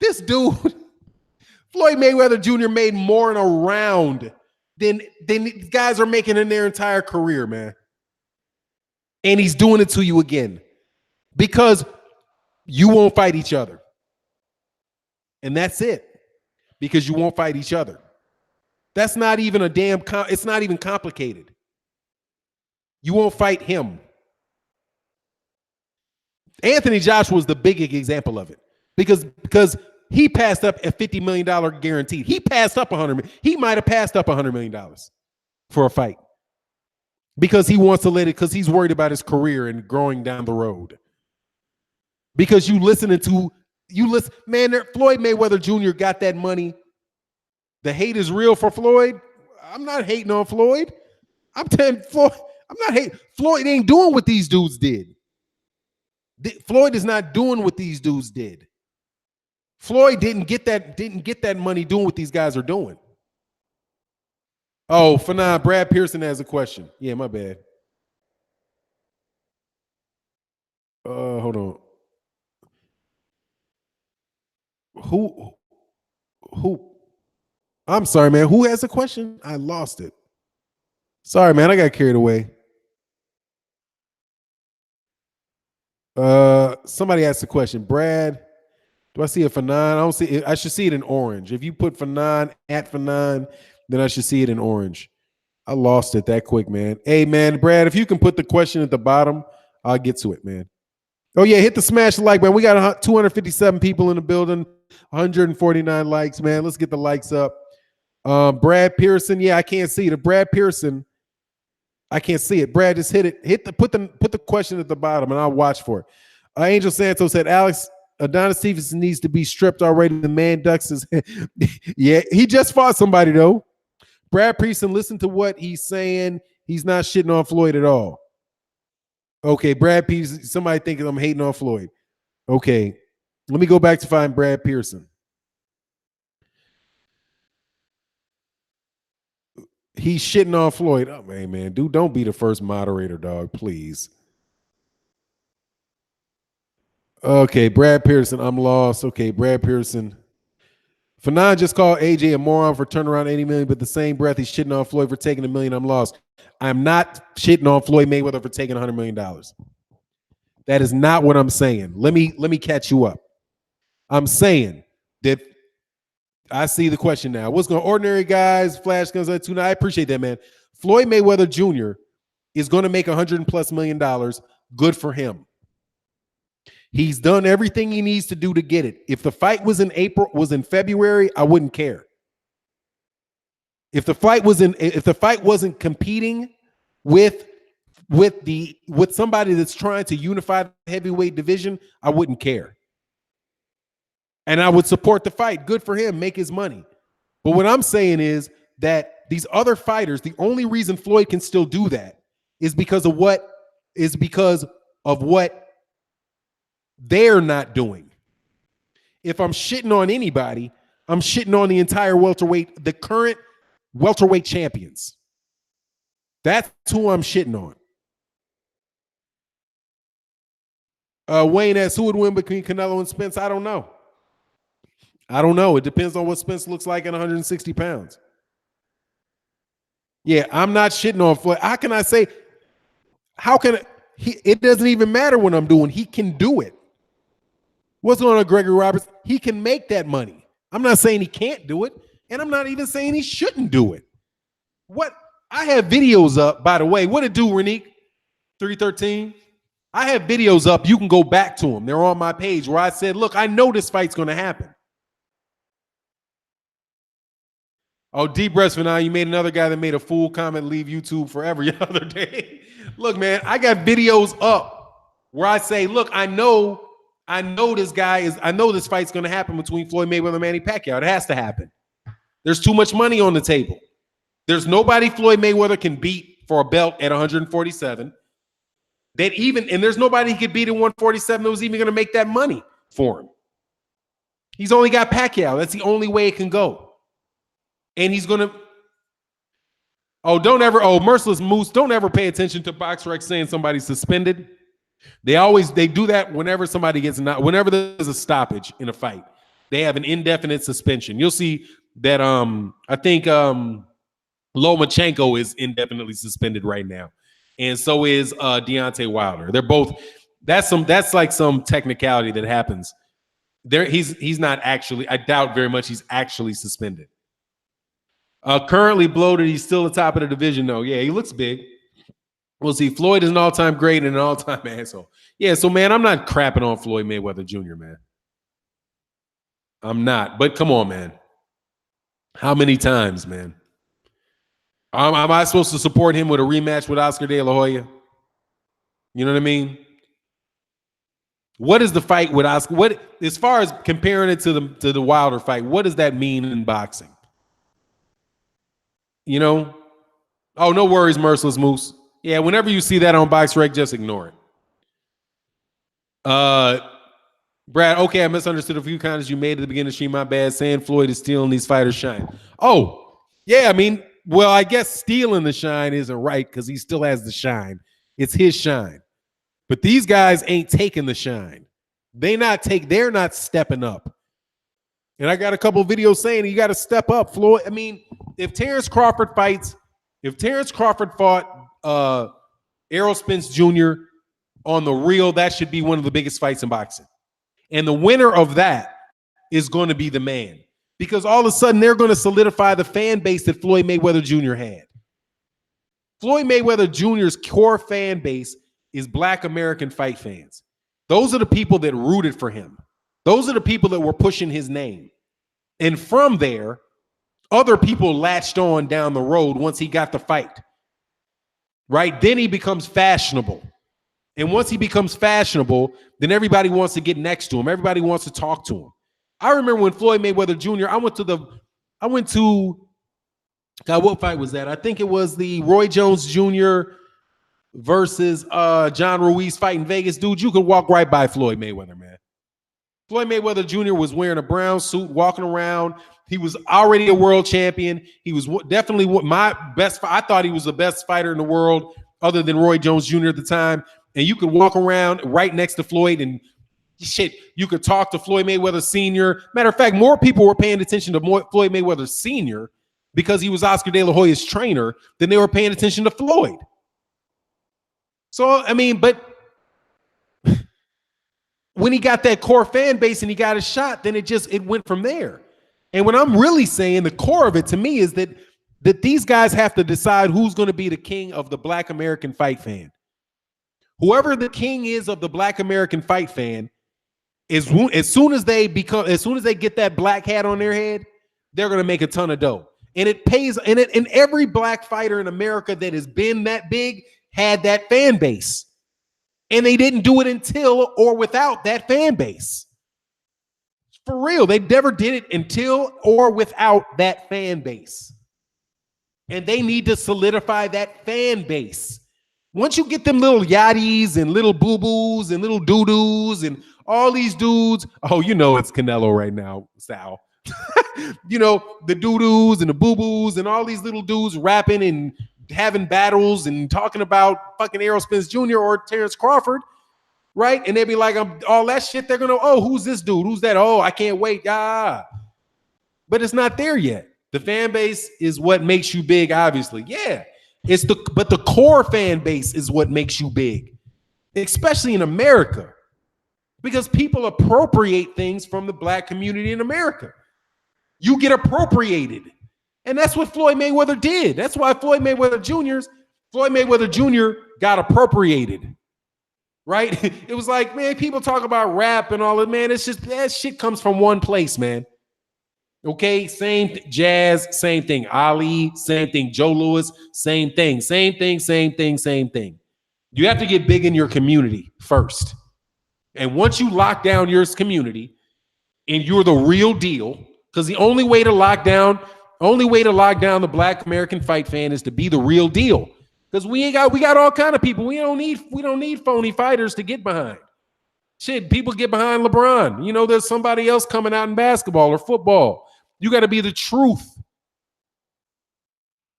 Floyd Mayweather Jr. made more in a round than guys are making in their entire career, man. And he's doing it to you again because you won't fight each other. And that's it. Because you won't fight each other. That's not even it's not even complicated. You won't fight him. Anthony Joshua was the big example of it because he passed up a $50 million guaranteed. He passed up $100 million. He might have passed up $100 million for a fight because he wants to let it, because he's worried about his career and growing down the road. Because man, Floyd Mayweather Jr. got that money. The hate is real for Floyd. I'm not hating on Floyd. I'm telling Floyd, I'm not hating. Floyd ain't doing what these dudes did. Floyd is not doing what these dudes did. Floyd didn't get that money doing what these guys are doing. Oh, Fanon, Brad Pearson has a question. Yeah, my bad. Hold on. Who? I'm sorry, man. Who has a question? I lost it. Sorry, man. I got carried away. Somebody asked a question. Brad, do I see it for nine? I don't see it. I should see it in orange. If you put for nine at for nine, then I should see it in orange. I lost it that quick, man. Hey, man, Brad, if you can put the question at the bottom, I'll get to it, man. Oh, yeah, hit the smash like, man. We got 257 people in the building, 149 likes, man. Let's get the likes up. Brad Pearson, yeah, I can't see it. Brad Pearson, I can't see it. Brad, just hit it. Put the question at the bottom, and I'll watch for it. Angel Santos said, Alex, Adonis Stevenson needs to be stripped already. The man ducks his yeah, he just fought somebody, though. Brad Pearson, listen to what he's saying. He's not shitting on Floyd at all. Okay, Brad Pearson, somebody thinking I'm hating on Floyd. Okay, let me go back to find Brad Pearson. He's shitting on Floyd. Oh, man, dude, don't be the first moderator, dog, please. Okay, Brad Pearson, I'm lost. Okay, Brad Pearson. Fanon just called AJ a moron for turning around 80 million, but the same breath he's shitting on Floyd for taking $1 million. I'm lost. I'm not shitting on Floyd Mayweather for taking $100 million. That is not what I'm saying. Let me catch you up. I'm saying that I see the question now. What's going on? Ordinary guys, flash guns on tuna. I appreciate that, man. Floyd Mayweather Jr. is going to make $100+ million. Good for him. He's done everything he needs to do to get it. If the fight was in February, I wouldn't care. If the fight wasn't competing with somebody that's trying to unify the heavyweight division, I wouldn't care. And I would support the fight. Good for him. Make his money. But what I'm saying is that these other fighters, the only reason Floyd can still do that is because of what they're not doing. If I'm shitting on anybody, I'm shitting on the entire the current welterweight champions. That's who I'm shitting on. Wayne asks, who would win between Canelo and Spence? I don't know. It depends on what Spence looks like at 160 pounds. Yeah, I'm not shitting on Floyd. How can I say, it doesn't even matter what I'm doing. He can do it. What's going on, Gregory Roberts? He can make that money. I'm not saying he can't do it, and I'm not even saying he shouldn't do it. What? I have videos up, by the way. What it do, Renique? 313? I have videos up. You can go back to them. They're on my page where I said, look, I know this fight's going to happen. Oh, deep breaths for now. You made another guy that made a fool comment leave YouTube forever the other day. Look, man, I got videos up where I say, look, I know this fight's going to happen between Floyd Mayweather and Manny Pacquiao. It has to happen. There's too much money on the table. There's nobody Floyd Mayweather can beat for a belt at 147. And there's nobody he could beat at 147 that was even going to make that money for him. He's only got Pacquiao. That's the only way it can go. And he's going to. Merciless Moose, don't ever pay attention to BoxRec saying somebody's suspended. They do that whenever somebody whenever there's a stoppage in a fight. They have an indefinite suspension. You'll see that I think Lomachenko is indefinitely suspended right now. And so is Deontay Wilder. They're both that's like some technicality that happens. He's not actually, I doubt very much he's actually suspended. Currently bloated, he's still the top of the division though. Yeah, he looks big. We'll see. Floyd is an all-time great and an all-time asshole. Yeah, so man, I'm not crapping on Floyd Mayweather Jr., man. I'm not. But come on, man. How many times, man? Am I supposed to support him with a rematch with Oscar De La Hoya? You know what I mean? What is the fight with Oscar? What, as far as comparing it to the Wilder fight, what does that mean in boxing? You know? Oh, no worries, Merciless Moose. Yeah, whenever you see that on BoxRec, just ignore it. Brad, okay, I misunderstood a few comments you made at the beginning of the stream. My bad. Saying Floyd is stealing these fighters' shine. Oh, yeah, I mean, well, I guess stealing the shine isn't right because he still has the shine. It's his shine. But these guys ain't taking the shine. They're not stepping up. And I got a couple of videos saying you got to step up, Floyd. I mean, if Terrence Crawford fought Errol Spence Jr. on the real, that should be one of the biggest fights in boxing. And the winner of that is going to be the man. Because all of a sudden, they're going to solidify the fan base that Floyd Mayweather Jr. had. Floyd Mayweather Jr.'s core fan base is Black American fight fans. Those are the people that rooted for him. Those are the people that were pushing his name. And from there, other people latched on down the road once he got the fight. Right? Then he becomes fashionable. And once he becomes fashionable, then everybody wants to get next to him. Everybody wants to talk to him. I remember when Floyd Mayweather Jr., God, what fight was that? I think it was the Roy Jones Jr. versus John Ruiz fight in Vegas. Dude, you could walk right by Floyd Mayweather, man. Floyd Mayweather Jr. was wearing a brown suit, walking around. He was already a world champion. He was definitely my best. I thought he was the best fighter in the world other than Roy Jones Jr. at the time. And you could walk around right next to Floyd and shit, you could talk to Floyd Mayweather Sr. Matter of fact, more people were paying attention to Floyd Mayweather Sr. because he was Oscar De La Hoya's trainer than they were paying attention to Floyd. So, I mean, but when he got that core fan base and he got a shot, then it went from there. And what I'm really saying, the core of it to me is that these guys have to decide who's going to be the king of the Black American fight fan. Whoever the king is of the Black American fight fan, as soon as they get that black hat on their head, they're going to make a ton of dough. And it pays. And every black fighter in America that has been that big had that fan base. And they didn't do it until or without that fan base. For real, they never did it until or without that fan base. And they need to solidify that fan base. Once you get them little yachties and little boo-boos and little doo-doos and all these dudes, oh, you know it's Canelo right now, Sal. You know, the doo-doos and the boo-boos and all these little dudes rapping and having battles and talking about fucking Errol Spence Jr. or Terrence Crawford, right? And they'd be like, all that shit, they're going to, oh, who's this dude? Who's that? Oh, I can't wait. But it's not there yet. The fan base is what makes you big, obviously. Yeah. But the core fan base is what makes you big, especially in America, because people appropriate things from the black community in America. You get appropriated. And that's what Floyd Mayweather did. That's why Floyd Mayweather Jr. got appropriated. Right? It was like, man, people talk about rap and all that, man. It's just that shit comes from one place, man. Okay, same Jazz, same thing. Ali, same thing. Joe Louis, same thing. Same thing. You have to get big in your community first. And once you lock down your community and you're the real deal, because the only way to lock down Only way to lock down the Black American fight fan is to be the real deal. Because we got all kind of people. We don't need phony fighters to get behind. Shit, people get behind LeBron. You know, there's somebody else coming out in basketball or football. You got to be the truth.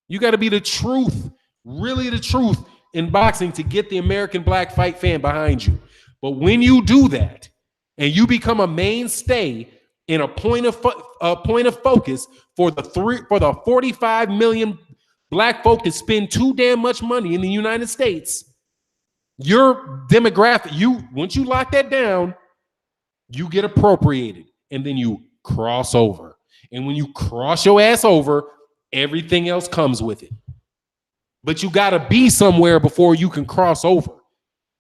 You got to be the truth, really the truth in boxing to get the American black fight fan behind you. But when you do that and you become a mainstay in a point of focus for the 45 million black folk that spend too damn much money in the United States, your demographic, once you lock that down, you get appropriated and then you cross over. And when you cross your ass over, everything else comes with it. But you got to be somewhere before you can cross over.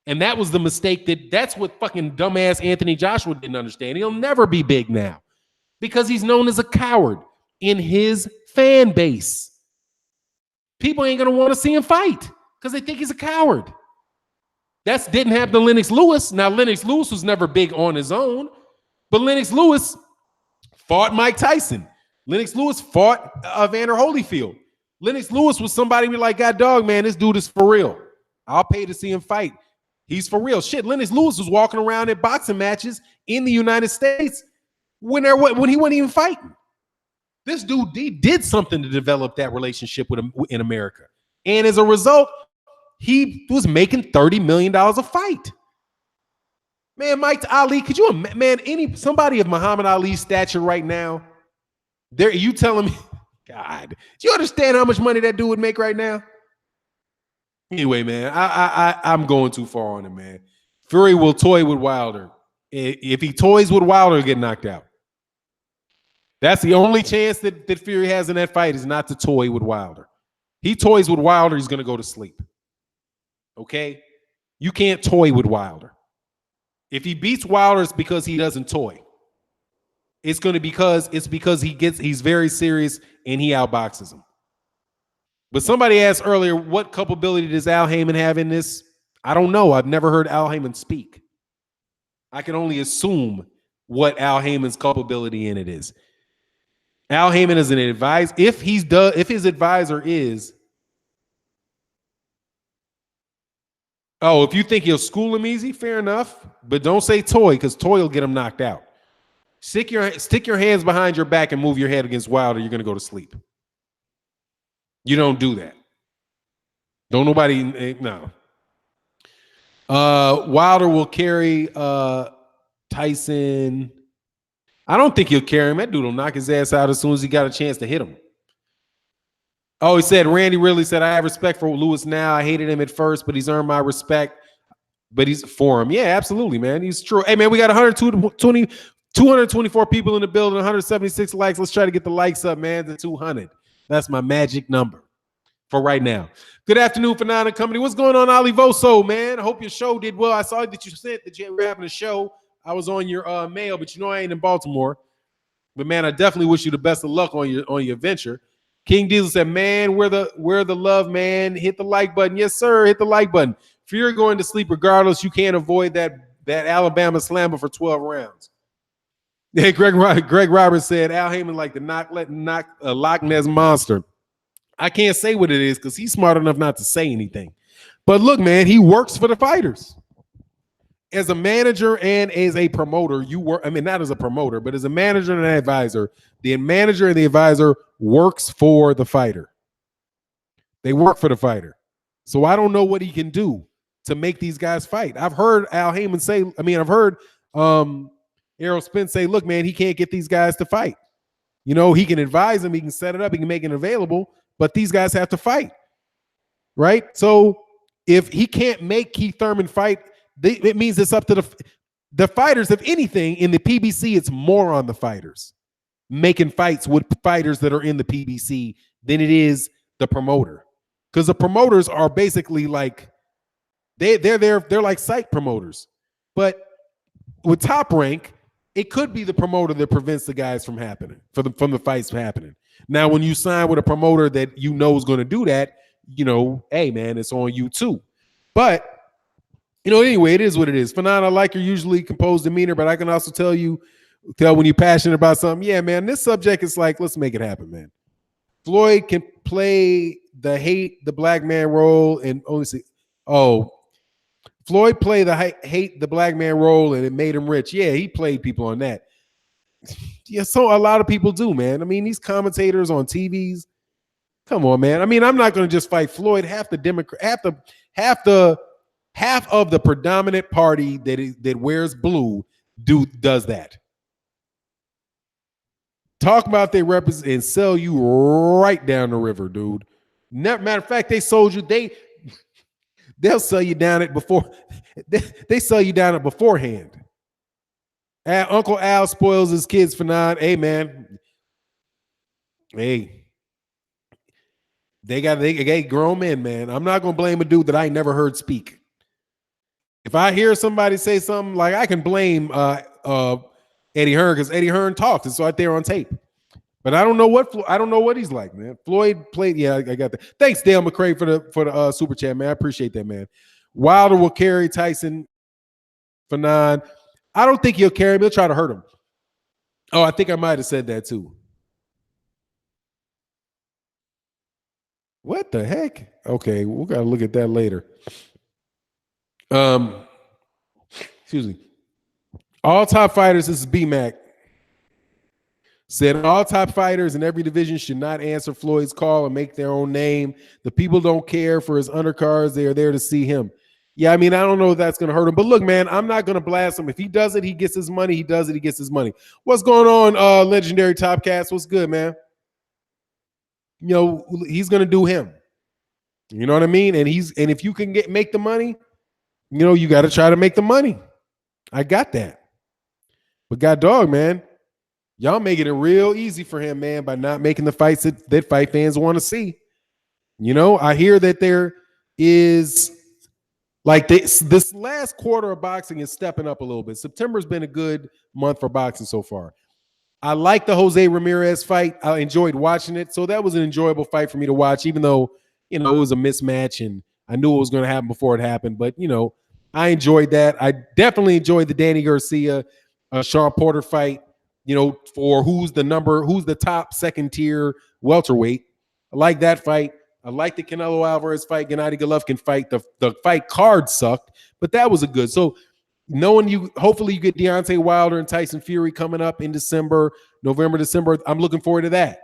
And that was the mistake that's what fucking dumbass Anthony Joshua didn't understand. He'll never be big now because he's known as a coward in his fan base. People ain't going to want to see him fight because they think he's a coward. That didn't happen to Lennox Lewis. Now, Lennox Lewis was never big on his own, but Lennox Lewis fought Mike Tyson. Lennox Lewis fought Evander Holyfield. Lennox Lewis was somebody be like, God dog, man, this dude is for real. I'll pay to see him fight. He's for real. Shit, Lennox Lewis was walking around at boxing matches in the United States when he wasn't even fighting. This dude did something to develop that relationship with him in America. And as a result, he was making $30 million a fight. Man, Mike Ali, could you imagine somebody of Muhammad Ali's stature right now? You telling me, God, do you understand how much money that dude would make right now? Anyway, man, I'm going too far on him, man. Fury will toy with Wilder. If he toys with Wilder, he'll get knocked out. That's the only chance that Fury has in that fight is not to toy with Wilder. He toys with Wilder, he's going to go to sleep. Okay? You can't toy with Wilder. If he beats Wilder, it's because he doesn't toy. It's because he's very serious and he outboxes him. But somebody asked earlier, what culpability does Al Heyman have in this? I don't know. I've never heard Al Heyman speak. I can only assume what Al Heyman's culpability in it is. Al Heyman is an advisor. If his advisor is, if you think he'll school him easy, fair enough. But don't say toy, because toy will get him knocked out. Stick your hands behind your back and move your head against Wilder. You're going to go to sleep. You don't do that. Don't nobody, no. Wilder will carry Tyson. I don't think he'll carry him. That dude will knock his ass out as soon as he got a chance to hit him. Oh, he said, Randy Ridley said, I have respect for Lewis now. I hated him at first, but he's earned my respect. But he's for him. Yeah, absolutely, man. He's true. Hey, man, we got 224 people in the building, 176 likes. Let's try to get the likes up, man, to 200. That's my magic number for right now. Good afternoon, Fanana Company. What's going on, Ali Voso, man? I hope your show did well. I saw that you said that you were having a show. I was on your mail, but you know I ain't in Baltimore. But man, I definitely wish you the best of luck on your venture. King Diesel said, man, where the love, man. Hit the like button. Yes, sir. Hit the like button. If you're going to sleep regardless, you can't avoid that Alabama slammer for 12 rounds. Yeah, Greg Roberts said, Al Heyman like the Loch Ness monster. I can't say what it is because he's smart enough not to say anything. But look, man, he works for the fighters. As a manager and as a promoter, you work. I mean, not as a promoter, but as a manager and an advisor, the manager and the advisor works for the fighter. They work for the fighter. So I don't know what he can do to make these guys fight. I've heard Al Heyman say, I've heard Errol Spence say, look, man, he can't get these guys to fight. You know, he can advise them, he can set it up, he can make it available, but these guys have to fight. Right? So if he can't make Keith Thurman fight, it means it's up to the fighters. If anything, in the PBC, it's more on the fighters making fights with fighters that are in the PBC than it is the promoter. Because the promoters are basically like they're like site promoters. But with Top Rank, it could be the promoter that prevents the guys from happening, from the fights from happening. Now, when you sign with a promoter that you know is going to do that, you know, hey man, it's on you too. But you know, anyway, it is what it is. Fanon, I like your usually composed demeanor, but I can also tell when you're passionate about something, yeah, man, this subject is like, let's make it happen, man. Floyd can play the hate the black man role and only see. Oh, Floyd played the hate the black man role and it made him rich. Yeah, he played people on that. Yeah, so a lot of people do, man. I mean, these commentators on TVs. Come on, man. I mean, I'm not going to just fight Floyd. Half the Democrat, half of the predominant party that wears blue does that. Talk about they represent and sell you right down the river, dude. Matter of fact, they sold you. They'll sell you down it before. They sell you down it beforehand. Uncle Al spoils his kids for nine. Hey, man. Hey. They got grown men, man. I'm not gonna blame a dude that I never heard speak. If I hear somebody say something, like I can blame Eddie Hearn because Eddie Hearn talks. It's right there on tape. But I don't know what he's like, man. Floyd played. Yeah, I got that. Thanks, Dale McCray for the super chat, man. I appreciate that, man. Wilder will carry Tyson for 9. I don't think he'll carry him. He'll try to hurt him. Oh, I think I might have said that too. What the heck? Okay, we'll gotta look at that later. Excuse me. All top fighters, this is B-Mac, said all top fighters in every division should not answer Floyd's call and make their own name. The people don't care for his undercards. They are there to see him. Yeah, I mean, I don't know if that's going to hurt him. But look, man, I'm not going to blast him. If he does it, he gets his money. He does it, he gets his money. What's going on, Legendary Topcast? What's good, man? You know, he's going to do him. You know what I mean? And if you can make the money, you know, you got to try to make the money. I got that. But God dog, man, y'all making it real easy for him, man, by not making the fights that fight fans want to see. You know, I hear that there is like this last quarter of boxing is stepping up a little bit. September's been a good month for boxing so far. I like the Jose Ramirez fight. I enjoyed watching it. So that was an enjoyable fight for me to watch, even though, you know, it was a mismatch and I knew it was going to happen before it happened. But, you know, I enjoyed that. I definitely enjoyed the Danny Garcia, Sean Porter fight, you know, for who's the top second tier welterweight. I like that fight. I like the Canelo Alvarez fight, Gennady Golovkin fight. The fight card sucked, but that was a good. So knowing hopefully you get Deontay Wilder and Tyson Fury coming up in November, December. I'm looking forward to that.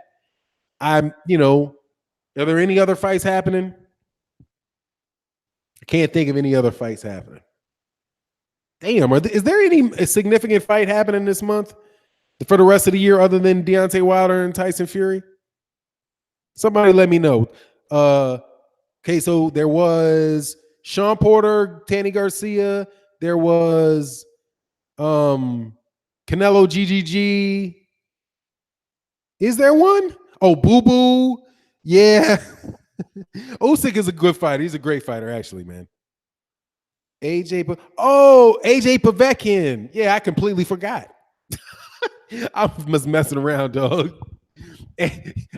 You know, are there any other fights happening? I can't think of any other fights happening. Damn, is there any significant fight happening this month for the rest of the year other than Deontay Wilder and Tyson Fury? Somebody let me know. Okay, so there was Sean Porter, Danny Garcia. There was Canelo GGG. Is there one? Oh, Boo Boo. Yeah. Usyk is a good fighter. He's a great fighter, actually, man. AJ Povetkin. Yeah, I completely forgot. I was messing around, dog.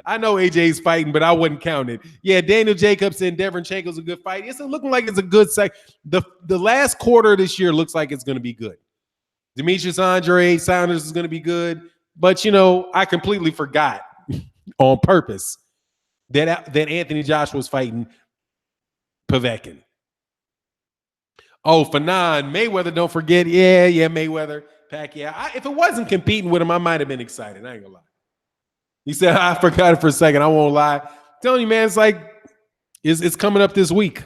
I know AJ's fighting, but I wouldn't count it. Yeah, Daniel Jacobs and Deverenchenko's a good fight. It's looking like it's a good The last quarter of this year looks like it's going to be good. Demetrius Andre Saunders is going to be good, but you know, I completely forgot on purpose that Anthony Joshua was fighting Povetkin. Oh, Fanon, Mayweather, don't forget. Yeah, Mayweather, Pacquiao. If it wasn't competing with him, I might have been excited. I ain't gonna lie. He said, I forgot it for a second. I won't lie. I'm telling you, man, it's like it's coming up this week.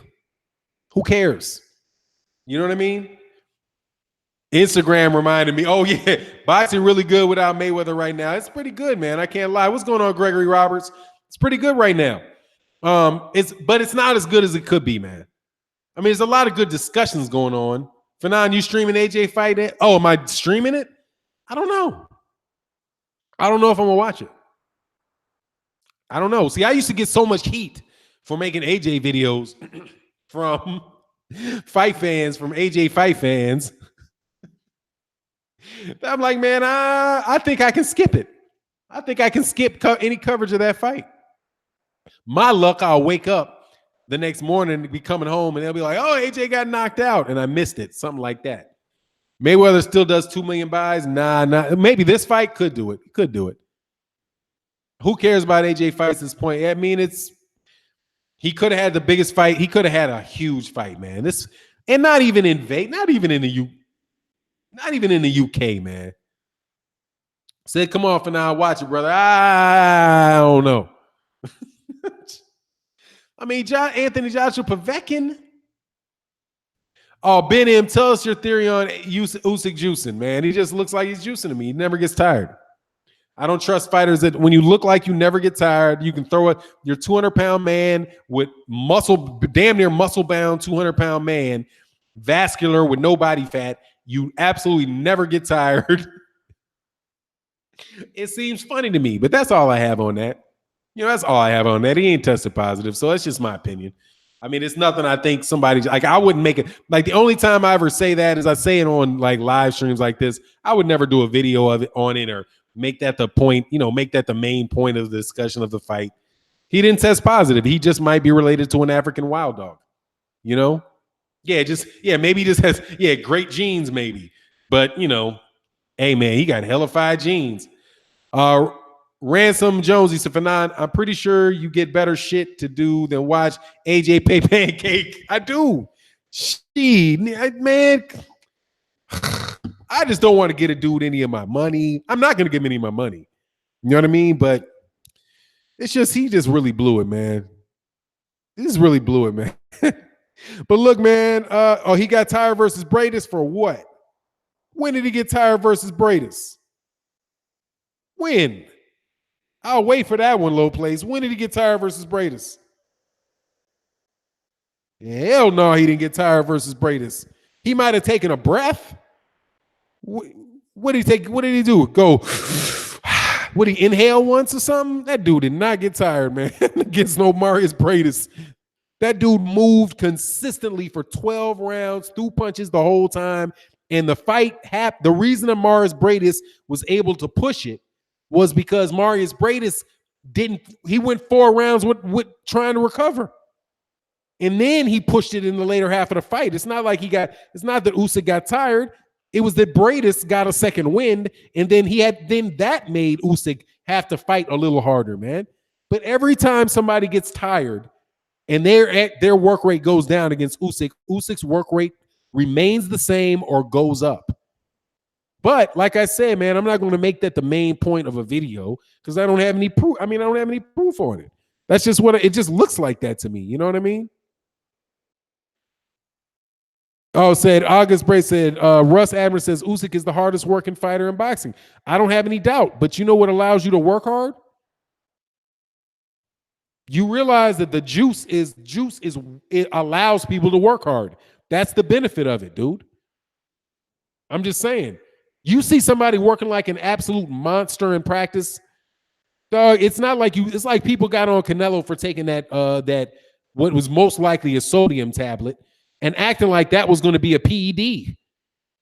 Who cares? You know what I mean? Instagram reminded me, oh, yeah, boxing really good without Mayweather right now. It's pretty good, man. I can't lie. What's going on, Gregory Roberts? It's pretty good right now. But it's not as good as it could be, man. I mean, there's a lot of good discussions going on. Fanon, you streaming AJ fight? Oh, am I streaming it? I don't know. I don't know if I'm going to watch it. I don't know. See, I used to get so much heat for making AJ videos from fight fans, from AJ fight fans. I'm like, man, I think I can skip it. I think I can skip any coverage of that fight. My luck, I'll wake up the next morning and be coming home and they'll be like, oh, AJ got knocked out and I missed it. Something like that. Mayweather still does 2 million buys. Nah. Maybe this fight could do it. Could do it. Who cares about AJ fights at this point? I mean, he could have had the biggest fight. He could have had a huge fight, man. And not even in Vegas, not even in the UK, man. Said, come on for now, watch it, brother. I don't know. I mean, Anthony Joshua Povetkin. Oh, Ben M, tell us your theory on Usyk juicing, man. He just looks like he's juicing to me. He never gets tired. I don't trust fighters that when you look like you never get tired, you can throw it. You're 200-pound man with damn near muscle-bound 200-pound man, vascular with no body fat. You absolutely never get tired. It seems funny to me, but that's all I have on that. That's all I have on that. He ain't tested positive, so that's just my opinion. I mean, it's nothing I think somebody, like, I wouldn't make it. Like, the only time I ever say that is I say it on, like, live streams like this. I would never do a video of it on it or make that the point, make that the main point of the discussion of the fight. He didn't test positive. He just might be related to an African wild dog, Yeah, maybe he just has, great genes, maybe. But, hey, man, he got hellified genes. Ransom Jones, he said, Fanon, I'm pretty sure you get better shit to do than watch AJ pay pancake. I do. Man, I just don't want to get a dude any of my money. I'm not going to give him any of my money. You know what I mean? But it's just, he just really blew it, man. This really blew it, man. But look, man, he got tired versus Bradis for what? When did he get tired versus Bradis? When? I'll wait for that one, low place. When did he get tired versus Bradis? Hell no, he didn't get tired versus Bradis. He might have taken a breath. What did he take? What did he do? Go. Would he inhale once or something? That dude did not get tired, man. Against no Marius Bradis. That dude moved consistently for 12 rounds, threw punches the whole time. And the fight happened. The reason that Marius Bradis was able to push it was because Marius Bradis he went 4 rounds with trying to recover. And then he pushed it in the later half of the fight. It's not that Usyk got tired. It was that Bradis got a second wind, and then that made Usyk have to fight a little harder, man. But every time somebody gets tired and their work rate goes down against Usyk, Usyk's work rate remains the same or goes up. But like I said, man, I'm not going to make that the main point of a video because I don't have any proof. I don't have any proof on it. That's just what it just looks like that to me. You know what I mean? Oh, August Bray said, Russ Adler says Usyk is the hardest working fighter in boxing. I don't have any doubt, but you know what allows you to work hard? You realize that the juice it allows people to work hard. That's the benefit of it, dude. I'm just saying. You see somebody working like an absolute monster in practice, dog. It's not like it's like people got on Canelo for taking that what was most likely a sodium tablet and acting like that was going to be a PED.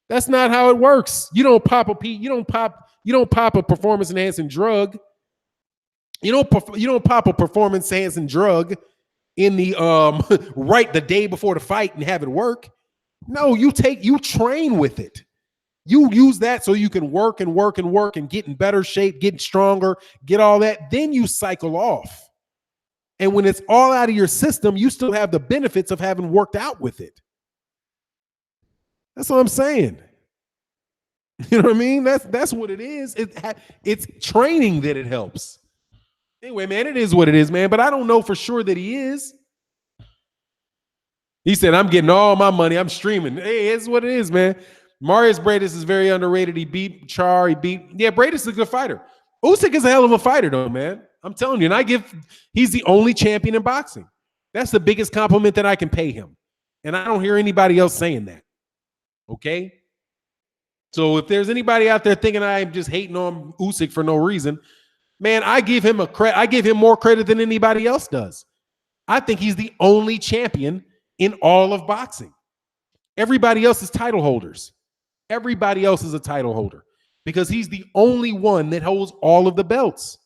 That's not how it works. You don't pop a performance enhancing drug. You don't pop a performance enhancing drug in the right the day before the fight and have it work. No, you train with it. You use that so you can work and work and work and get in better shape, get stronger, get all that. Then you cycle off. And when it's all out of your system, you still have the benefits of having worked out with it. That's what I'm saying. You know what I mean? That's what it is. It's training that it helps. Anyway, man, it is what it is, man. But I don't know for sure that he is. He said, I'm getting all my money. I'm streaming. Hey, it's what it is, man. Marius Bradis is very underrated. He beat Char. Bradis is a good fighter. Usyk is a hell of a fighter, though, man. I'm telling you. And he's the only champion in boxing. That's the biggest compliment that I can pay him. And I don't hear anybody else saying that. Okay? So if there's anybody out there thinking I'm just hating on Usyk for no reason, man, I give him more credit than anybody else does. I think he's the only champion in all of boxing. Everybody else is title holders. Everybody else is a title holder because he's the only one that holds all of the belts.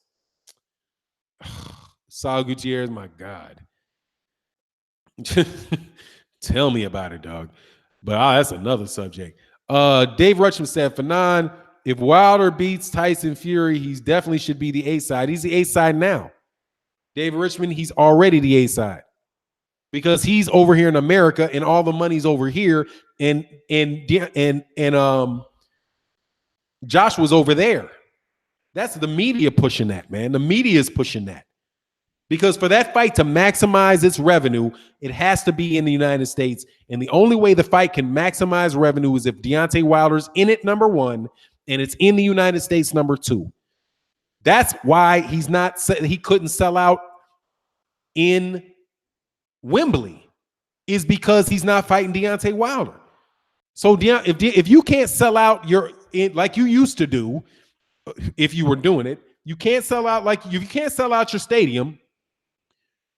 Sal Gutierrez, my God. Tell me about it, dog. But that's another subject. Dave Rutschman said, Fanon, if Wilder beats Tyson Fury, he definitely should be the A side. He's the A side now. David Richmond, he's already the A side because he's over here in America and all the money's over here, and Joshua's over there. That's the media pushing that, man. The media is pushing that. Because for that fight to maximize its revenue, it has to be in the United States. And the only way the fight can maximize revenue is if Deontay Wilder's in it, number one, and it's in the United States, number two. That's why he couldn't sell out in Wembley, is because he's not fighting Deontay Wilder. So if you can't sell out like you used to do, if you were doing it, you can't sell out your stadium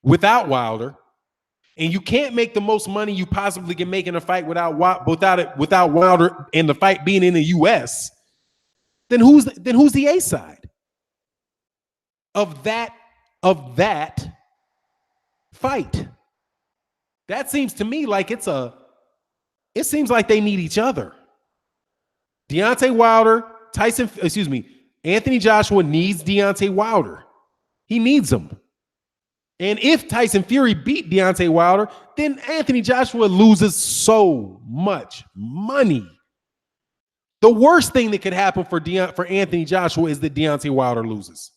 without Wilder, and you can't make the most money you possibly can make in a fight without Wilder and the fight being in the U.S., then who's the A side of that fight? That seems to me like it seems like they need each other. Deontay Wilder, Anthony Joshua needs Deontay Wilder. He needs him. And if Tyson Fury beat Deontay Wilder, then Anthony Joshua loses so much money. The worst thing that could happen for Anthony Joshua is that Deontay Wilder loses.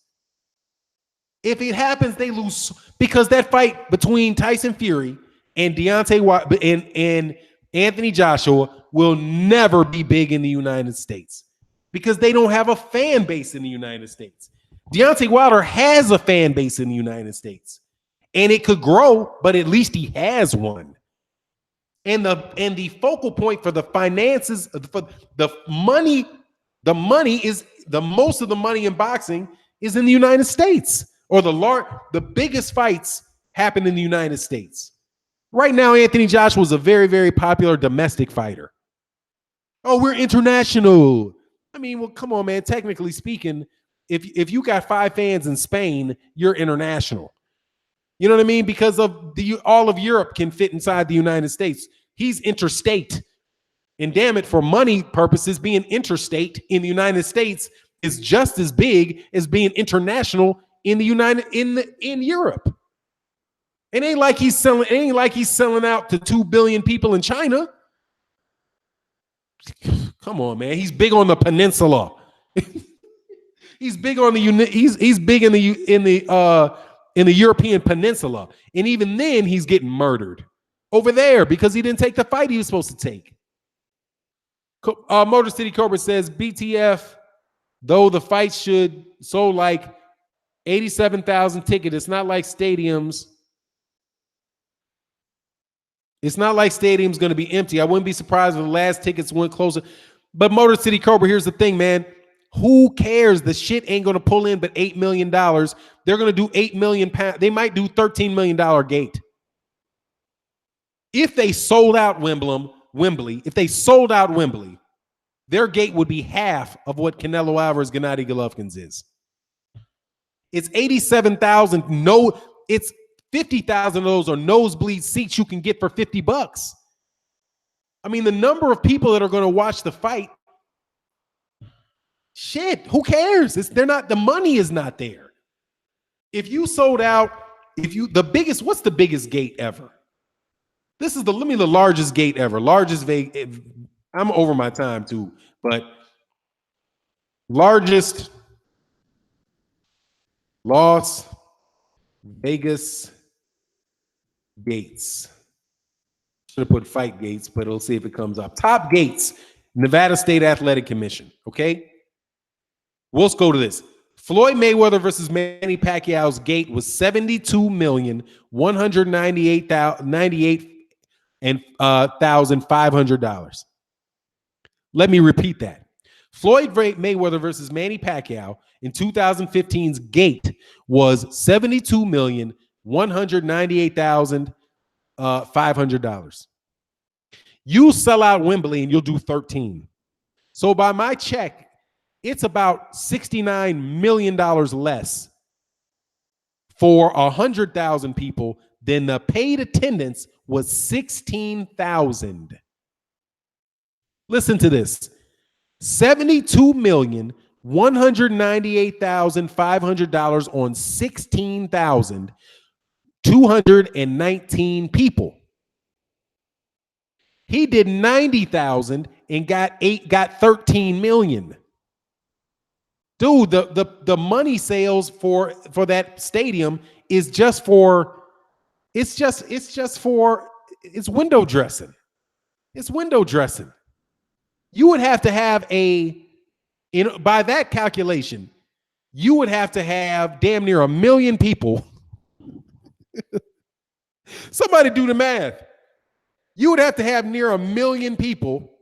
If it happens, they lose, because that fight between Tyson Fury and Deontay Wilder and Anthony Joshua will never be big in the United States because they don't have a fan base in the United States. Deontay Wilder has a fan base in the United States. And it could grow, but at least he has one. And the focal point for the finances, for the money is most of the money in boxing is in the United States, or the biggest fights happen in the United States. Right now, Anthony Joshua is a very, very popular domestic fighter. Oh, we're international. I mean, well, come on, man. Technically speaking, if you got 5 fans in Spain, you're international. You know what I mean? Because all of Europe can fit inside the United States. He's interstate. And damn it, for money purposes, being interstate in the United States is just as big as being international in Europe. It ain't like he's selling out to 2 billion people in China. Come on, man. He's big on the peninsula. He's big on he's big in the European peninsula. And even then, he's getting murdered over there because he didn't take the fight he was supposed to take. Motor City Cobra says, BTF, though the fight should sold like 87,000 tickets. It's not like stadiums. It's not like stadiums going to be empty. I wouldn't be surprised if the last tickets went closer. But Motor City Cobra, here's the thing, man. Who cares? The shit ain't going to pull in but $8 million. They're going to do £8 million. They might do $13 million gate. If they sold out Wembley, their gate would be half of what Canelo Alvarez Gennady Golovkin's is. It's 87,000. No, it's 50,000 of those are nosebleed seats you can get for $50. I mean, the number of people that are going to watch the fight, shit, who cares? The money is not there. If you sold out, what's the biggest gate ever? This is the largest gate ever. I'm over my time too, but largest Las Vegas gates. Should have put fight gates, but we'll see if it comes up. Top gates, Nevada State Athletic Commission. Okay. We'll go to this. Floyd Mayweather versus Manny Pacquiao's gate was $72,198,500. Let me repeat that. Floyd Mayweather versus Manny Pacquiao in 2015's gate was $72,198,500. You sell out Wembley and you'll do 13. So by my check, it's about $69 million less for 100,000 people than the paid attendance was 16,000. Listen to this. $72,198,500 on 16,219 people. He did 90,000 and got 13 million. Dude, the money sales for that stadium is just for it's window dressing. It's window dressing. You would have to have by that calculation, you would have to have damn near 1 million people. Somebody do the math. You would have to have near 1 million people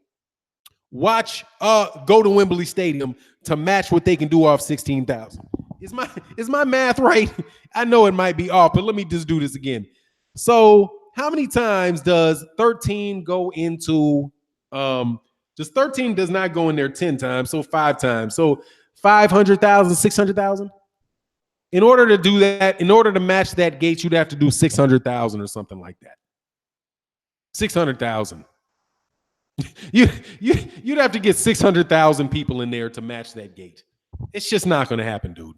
go to Wembley Stadium to match what they can do off 16,000. Is my math right? I know it might be off, but let me just do this again. So how many times does 13 go into just 13 does not go in there 10 times, so 5 times. So 500,000, 600,000. In order to do that, in order to match that gate, you'd have to do 600,000 or something like that. 600,000. You'd have to get 600,000 people in there to match that gate. It's just not going to happen, dude.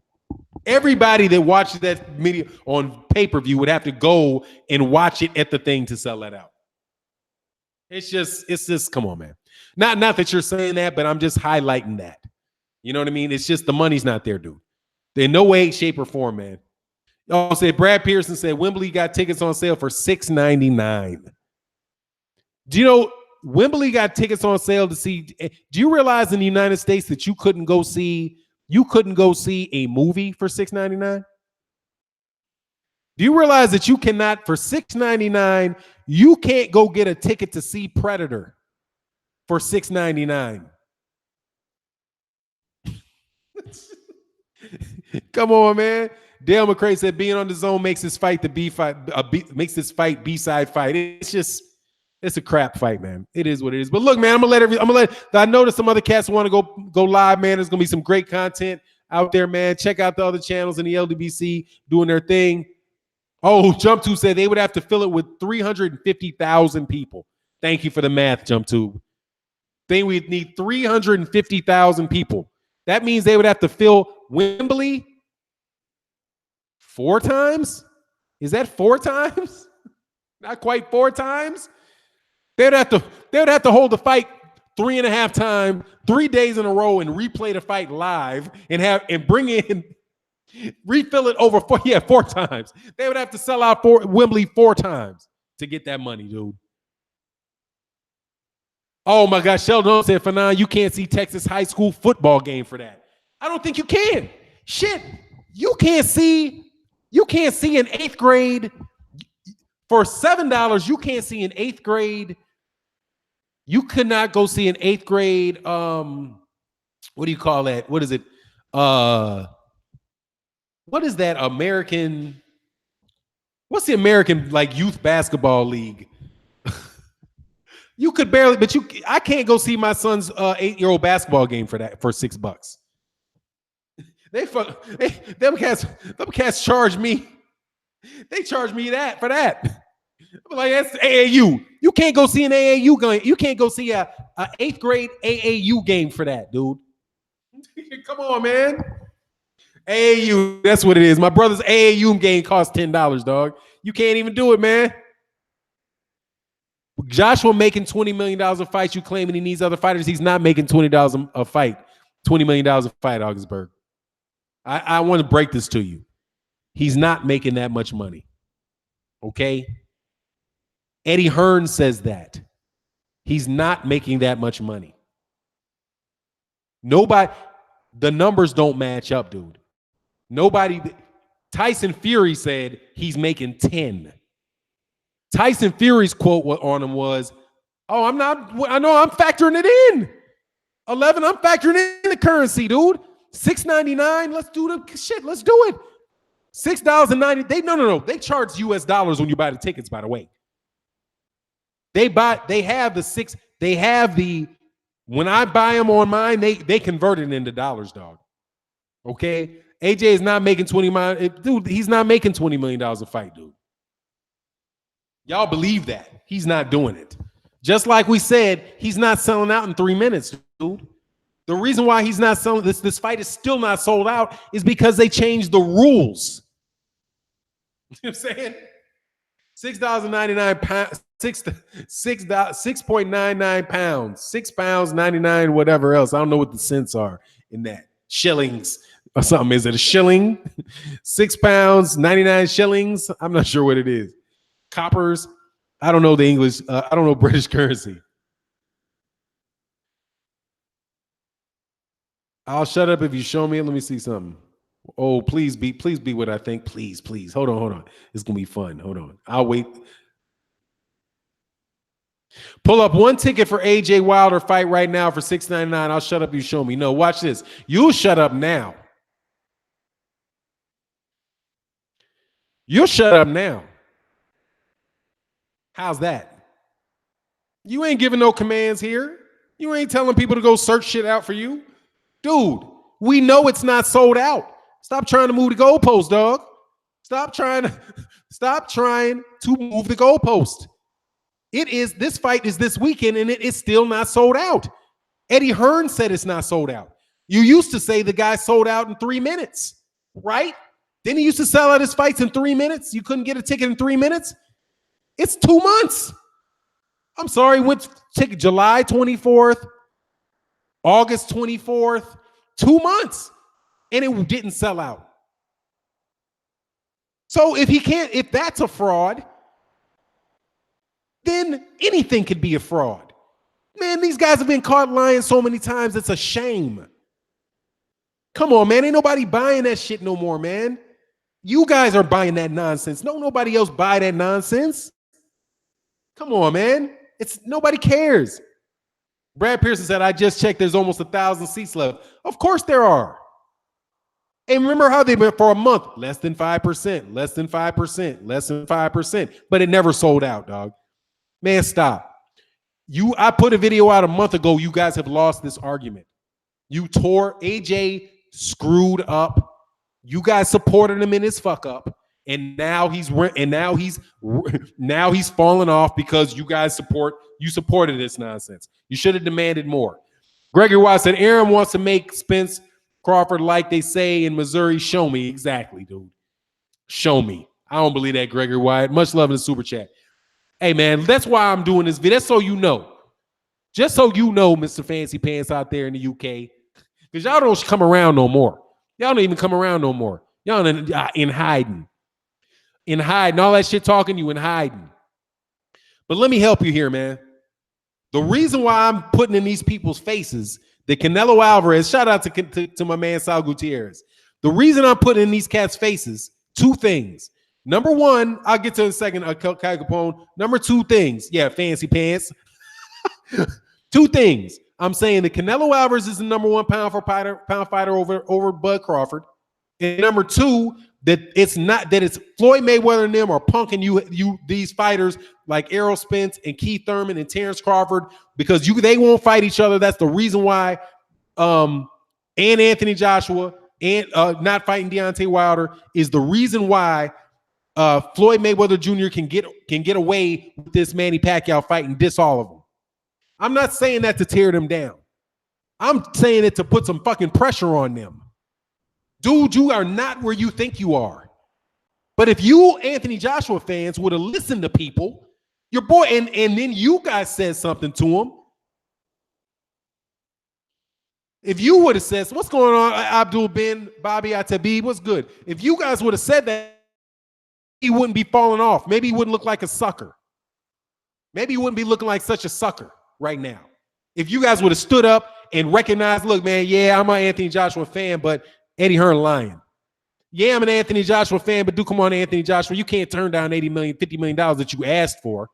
Everybody that watches that media on pay-per-view would have to go and watch it at the thing to sell that out. It's just come on, man. Not that you're saying that, but I'm just highlighting that. You know what I mean? It's just the money's not there, dude. In no way, shape, or form, man. Oh, said Brad Pearson said Wembley got tickets on sale for $6.99. Do you know Wembley got tickets on sale to see? Do you realize in the United States that you couldn't go see a movie for $6.99? Do you realize that you cannot, for $6.99, you can't go get a ticket to see Predator for $6.99? Come on, man. Dale McCray said being on the zone makes this fight makes this fight B-side fight. It's a crap fight, man. It is what it is. But look, man, I know that some other cats want to go live, man. There's gonna be some great content out there, man. Check out the other channels in the LDBC doing their thing. Oh, Jump Tube said they would have to fill it with 350,000 people. Thank you for the math, Jump Tube. They would need 350,000 people. That means they would have to fill Wembley 4 times? Is that 4 times? Not quite 4 times. They'd have to hold the fight 3.5 times, 3 days in a row, and replay the fight live and bring in, refill it over 4 times. They would have to sell out Wembley 4 times to get that money, dude. Oh my gosh, Sheldon said, Fanon, you can't see Texas high school football game for that. I don't think you can. Shit, you can't see an 8th grade for $7. You can't see an 8th grade. You could not go see an 8th grade. What do you call that? What is it? What is that American? What's the American like youth basketball league? You could barely, but I can't go see my son's 8-year-old basketball game for that for $6. Them cats charge me. They charge me that for that. I'm like, that's AAU. You can't go see an AAU game. You can't go see a 8th grade AAU game for that, dude. Come on, man. AAU, that's what it is. My brother's AAU game costs $10, dog. You can't even do it, man. Joshua making $20 million a fight. You claiming he needs other fighters. He's not making $20 a fight. $20 million a fight, Augsburg. I want to break this to you. He's not making that much money. Okay? Eddie Hearn says that. He's not making that much money. Nobody, the numbers don't match up, dude. Tyson Fury said he's making 10. Tyson Fury's quote on him was, oh, I know I'm factoring it in. 11, I'm factoring in the currency, dude. $6.99, let's do the shit. Let's do it. $6.90. No. They charge US dollars when you buy the tickets, by the way. When I buy them on mine, they convert it into dollars, dog. Okay? AJ is not making $20 million. Dude, he's not making $20 million a fight, dude. Y'all believe that. He's not doing it. Just like we said, he's not selling out in 3 minutes, dude. The reason why he's not selling this fight is still not sold out is because they changed the rules. You know what I'm saying? $6.99 6.99 pounds, 6 pounds 99 whatever else. I don't know what the cents are in that. Shillings or something. Is it a shilling? 6 pounds 99 shillings. I'm not sure what it is. Coppers. I don't know the English. I don't know British currency. I'll shut up if you show me it. Let me see something. Oh, please be what I think. Please. Hold on. It's gonna be fun. Hold on. I'll wait. Pull up one ticket for AJ Wilder fight right now for $6.99. I'll shut up. You show me. No, watch this. You'll shut up now. You'll shut up now. How's that? You ain't giving no commands here. You ain't telling people to go search shit out for you. Dude, we know it's not sold out. Stop trying to move the goalpost, dog. Stop trying to move the goalpost. This fight is this weekend and it is still not sold out. Eddie Hearn said it's not sold out. You used to say the guy sold out in 3 minutes, right? Then he used to sell out his fights in 3 minutes. You couldn't get a ticket in 3 minutes. It's 2 months. I'm sorry, went ticket July 24th, August 24th, 2 months, and it didn't sell out. So if that's a fraud, then anything could be a fraud. Man, these guys have been caught lying so many times, it's a shame. Come on, man. Ain't nobody buying that shit no more, man. You guys are buying that nonsense. Nobody else buy that nonsense. Come on, man. Nobody cares. Brad Pearson said, I just checked, there's almost 1,000 seats left. Of course there are. And remember how they've been for a month, less than 5%, less than 5%, less than 5%, but it never sold out, dog. Man, stop. I put a video out a month ago. You guys have lost this argument. AJ screwed up. You guys supported him in his fuck up. And now he's falling off because you guys supported this nonsense. You should have demanded more. Gregory Wise said, Aaron wants to make Spence Crawford like they say in Missouri. Show me. Exactly, dude. Show me. I don't believe that, Gregory Wyatt. Much love in the super chat. Hey, man, that's why I'm doing this video. That's so you know. Just so you know, Mr. Fancy Pants out there in the UK. Because y'all don't come around no more. Y'all don't even come around no more. Y'all in hiding. In hiding. All that shit talking, you in hiding. But let me help you here, man. The reason why I'm putting in these people's faces, the Canelo Alvarez, shout out to my man Sal Gutierrez. The reason I'm putting in these cats' faces, 2 things. Number 1, I'll get to in a second, Kai Capone. Number 2 things. Yeah, Fancy Pants. 2 things. I'm saying the Canelo Alvarez is the number 1 pound fighter over Bud Crawford. And number 2, that it's Floyd Mayweather and them are punking you these fighters like Errol Spence and Keith Thurman and Terrence Crawford because they won't fight each other. That's the reason why and Anthony Joshua and not fighting Deontay Wilder is the reason why Floyd Mayweather Jr. can get away with this Manny Pacquiao fight and diss all of them. I'm not saying that to tear them down. I'm saying it to put some fucking pressure on them. Dude, you are not where you think you are. But if you Anthony Joshua fans would have listened to people, your boy, and then you guys said something to him. If you would have said, what's going on, Abdul bin Bobby Atabib, what's good? If you guys would have said that, he wouldn't be falling off. Maybe he wouldn't look like a sucker. Maybe he wouldn't be looking like such a sucker right now. If you guys would have stood up and recognized, look, man, yeah, I'm an Anthony Joshua fan, but Eddie Hearn lying. Yeah, I'm an Anthony Joshua fan, but come on, Anthony Joshua, you can't turn down $80 million, $50 million that you asked for.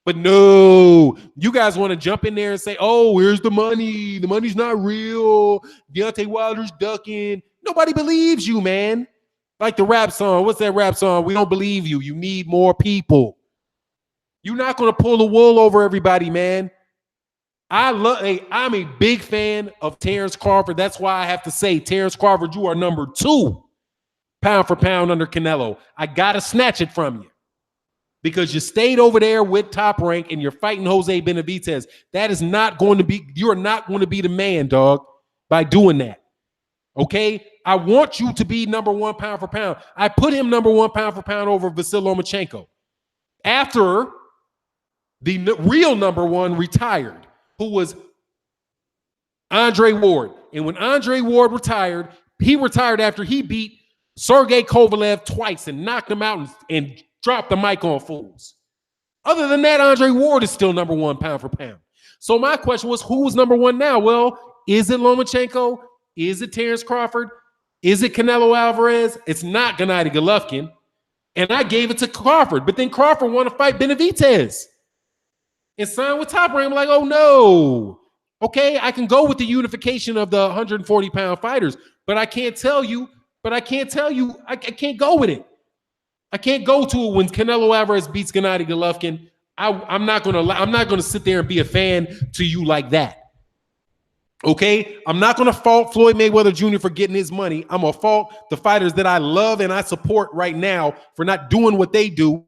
But no, you guys want to jump in there and say, oh, where's the money? The money's not real. Deontay Wilder's ducking. Nobody believes you, man. Like the rap song. What's that rap song? We don't believe you. You need more people. You're not going to pull the wool over everybody, man. I'm a big fan of Terrence Crawford. That's why I have to say, Terrence Crawford, you are number 2 pound for pound under Canelo. I got to snatch it from you because you stayed over there with Top Rank and you're fighting Jose Benavidez. That is not going to be, you're not going to be the man, dog. by doing that. Okay? I want you to be number one pound for pound. I put him number one pound for pound over Vasyl Lomachenko after the real number one retired, who was Andre Ward. And when Andre Ward retired, he retired after he beat Sergey Kovalev twice and knocked him out and dropped the mic on fools. Other than that, Andre Ward is still number one pound for pound. So my question was, who's number one now? Well, is it Lomachenko? Is it Terrence Crawford? Is it Canelo Alvarez? It's not Gennady Golovkin. And I gave it to Crawford. But then Crawford wanted to fight Benavidez and signed with Top Rank. I'm like, oh no. Okay, I can go with the unification of the 140-pound fighters, but I can't tell you, I can't go with it. I can't go to it when Canelo Alvarez beats Gennady Golovkin. I'm not gonna sit there and be a fan to you like that. Okay, I'm not gonna fault Floyd Mayweather Jr. for getting his money. I'm gonna fault the fighters that I love and I support right now for not doing what they do,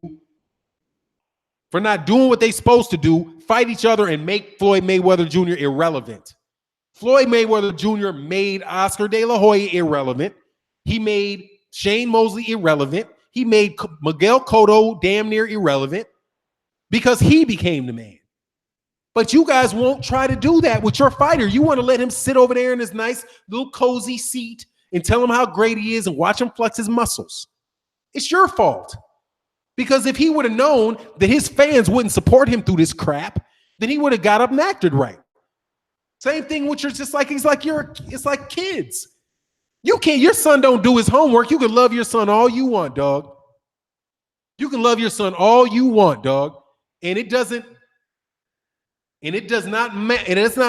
for not doing what they're supposed to do, fight each other and make Floyd Mayweather Jr. irrelevant. Floyd Mayweather Jr. made Oscar De La Hoya irrelevant. He made Shane Mosley irrelevant. He made Miguel Cotto damn near irrelevant because he became the man. But you guys won't try to do that with your fighter. You want to let him sit over there in his nice little cozy seat and tell him how great he is and watch him flex his muscles. It's your fault. Because if he would have known that his fans wouldn't support him through this crap, then he would have got up and acted right. Same thing with it's like kids. Your son don't do his homework. You can love your son all you want, dog. You can love your son all you want, dog. And it does not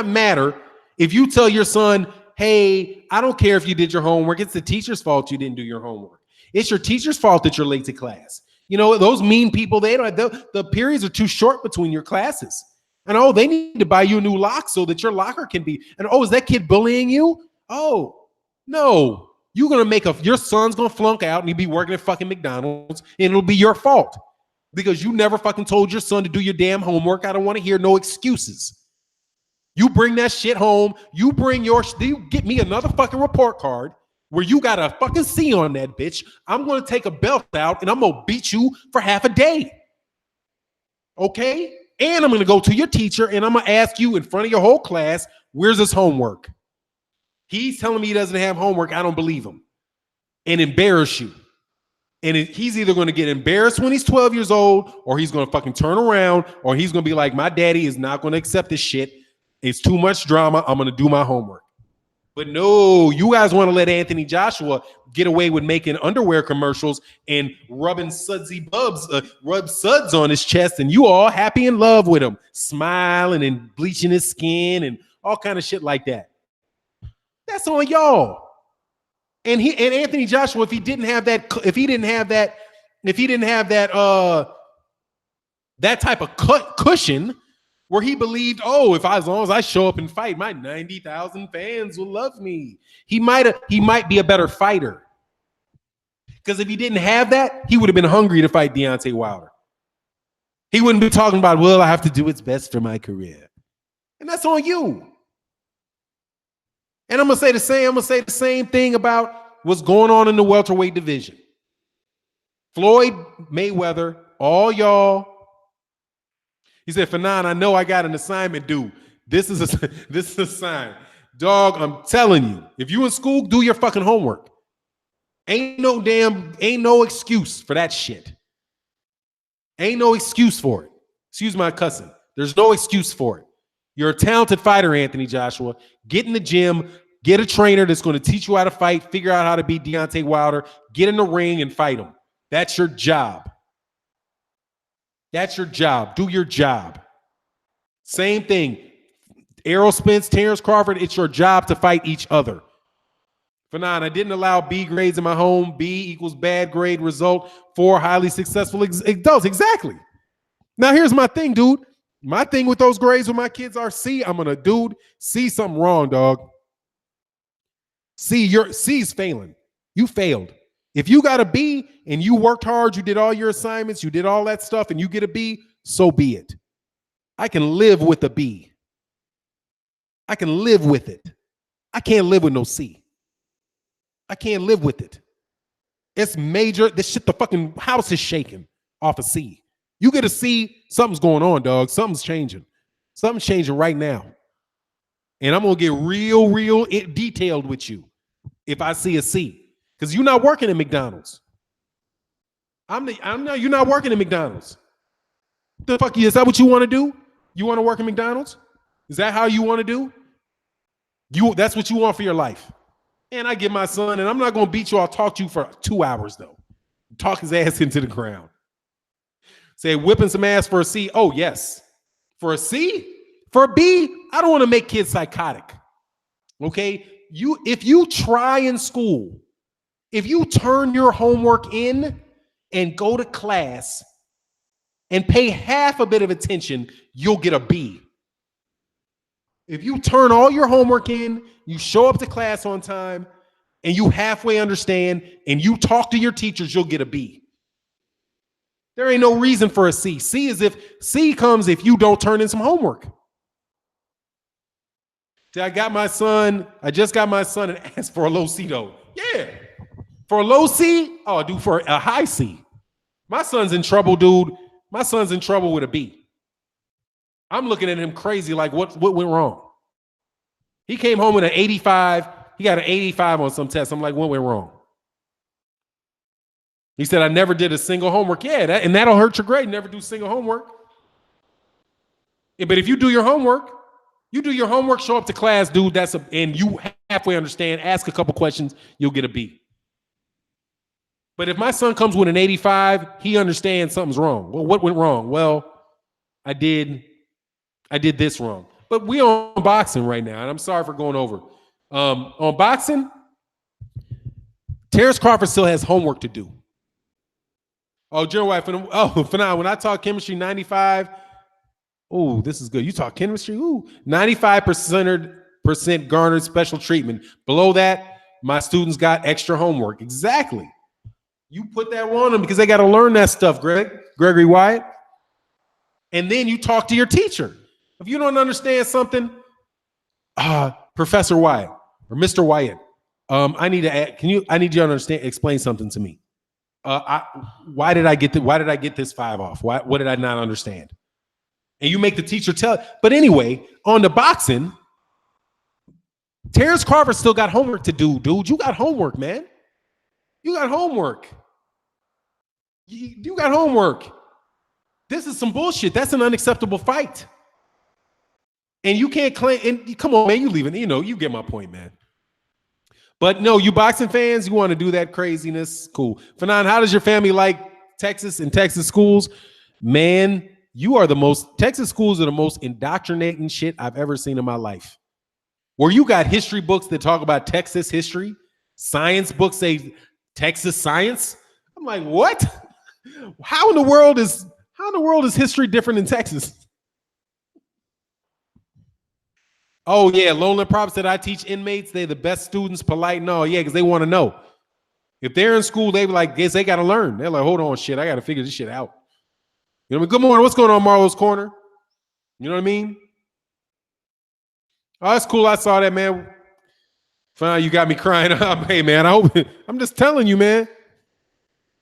matter if you tell your son, hey, I don't care if you did your homework. It's the teacher's fault you didn't do your homework. It's your teacher's fault that you're late to class. You know, those mean people, the periods are too short between your classes. And they need to buy you a new lock so that your locker can be. And is that kid bullying you? Oh, no. Your son's gonna flunk out and he'll be working at fucking McDonald's and it'll be your fault because you never fucking told your son to do your damn homework. I don't want to hear no excuses. You bring that shit home. You get me another fucking report card where you got a fucking C on that bitch. I'm going to take a belt out and I'm going to beat you for half a day. Okay? And I'm going to go to your teacher and I'm going to ask you in front of your whole class, where's his homework? He's telling me he doesn't have homework. I don't believe him. And embarrass you. And he's either going to get embarrassed when he's 12 years old or he's going to fucking turn around or he's going to be like, my daddy is not going to accept this shit. It's too much drama. I'm going to do my homework. But no, you guys want to let Anthony Joshua get away with making underwear commercials and rubbing rub suds on his chest, and you all happy in love with him, smiling and bleaching his skin and all kind of shit like that. That's on y'all. And Anthony Joshua, if he didn't have that type of cushion. Where he believed, as long as I show up and fight, my 90,000 fans will love me. He might be a better fighter. Because if he didn't have that, he would have been hungry to fight Deontay Wilder. He wouldn't be talking about, well, I have to do what's best for my career. And that's on you. And I'm gonna say the same thing about what's going on in the welterweight division. Floyd Mayweather, all y'all. He said, Fanon, I know I got an assignment due. This is a sign. Dog, I'm telling you, if you in school, do your fucking homework. Ain't no excuse for that shit. Ain't no excuse for it. Excuse my cussing. There's no excuse for it. You're a talented fighter, Anthony Joshua. Get in the gym, get a trainer that's going to teach you how to fight, figure out how to beat Deontay Wilder, get in the ring and fight him. That's your job. That's your job. Do your job. Same thing. Errol Spence, Terrence Crawford, it's your job to fight each other. Fanon, I didn't allow B grades in my home. B equals bad grade result for highly successful adults. Exactly. Now, here's my thing, dude. My thing with those grades when my kids are C, I'm going to, see something wrong, dog. C's failing. You failed. If you got a B and you worked hard, you did all your assignments, you did all that stuff, and you get a B, so be it. I can live with a B. I can live with it. I can't live with no C. I can't live with it. It's major. This shit, the fucking house is shaking off a C. You get a C, something's going on, dog. Something's changing. Something's changing right now. And I'm going to get real detailed with you if I see a C. Because you're not working at McDonald's. You're not working at McDonald's. The fuck, is that what you want to do? You want to work at McDonald's? Is that how you want to do? That's what you want for your life. And I get my son, and I'm not going to beat you. I'll talk to you for 2 hours, though. Talk his ass into the ground. Say, whipping some ass for a C. Oh, yes. For a C? For a B, I don't want to make kids psychotic. Okay? If you try in school, if you turn your homework in and go to class and pay half a bit of attention, you'll get a B. If you turn all your homework in, you show up to class on time, and you halfway understand, and you talk to your teachers, you'll get a B. There ain't no reason for a C. C comes if you don't turn in some homework. See, I just got my son and asked for a low C though. Yeah. For a low C, oh, dude, for a high C. My son's in trouble, dude. My son's in trouble with a B. I'm looking at him crazy like, what went wrong? He came home with an 85. He got an 85 on some test. I'm like, what went wrong? He said, I never did a single homework. Yeah, and that'll hurt your grade. Never do single homework. Yeah, but if you do your homework, show up to class, dude, and you halfway understand, ask a couple questions, you'll get a B. But if my son comes with an 85, he understands something's wrong. Well, what went wrong? Well, I did this wrong. But we on boxing right now, and I'm sorry for going over. On boxing, Terrence Crawford still has homework to do. Oh, General White, for now, when I talk chemistry, 95. Oh, this is good. You talk chemistry? Ooh, 95% garnered special treatment. Below that, my students got extra homework. Exactly. You put that on them because they got to learn that stuff, Gregory Wyatt. And then you talk to your teacher. If you don't understand something, Professor Wyatt or Mr. Wyatt, I need you to understand, explain something to me. Why did I get this 5 off? What did I not understand? And you make the teacher tell. But anyway, on the boxing, Terrence Crawford still got homework to do, dude. You got homework, man. You got homework. You got homework. This is some bullshit. That's an unacceptable fight. And you can't claim, and come on, man, you leaving, you get my point, man. But no, you boxing fans, you want to do that craziness, cool. Fanon, how does your family like Texas and Texas schools? Man, Texas schools are the most indoctrinating shit I've ever seen in my life. Where you got history books that talk about Texas history, science books say Texas science. I'm like, what? How in the world is history different in Texas? Oh, yeah, Lola props that I teach inmates. They're the best students, polite. No, yeah, because they want to know. If they're in school, they be like, guess they got to learn. They're like, hold on, shit, I got to figure this shit out. You know what I mean? Good morning. What's going on, Marlo's Corner? You know what I mean? Oh, that's cool. I saw that, man. Fine, you got me crying up. Hey, man, I'm just telling you, man.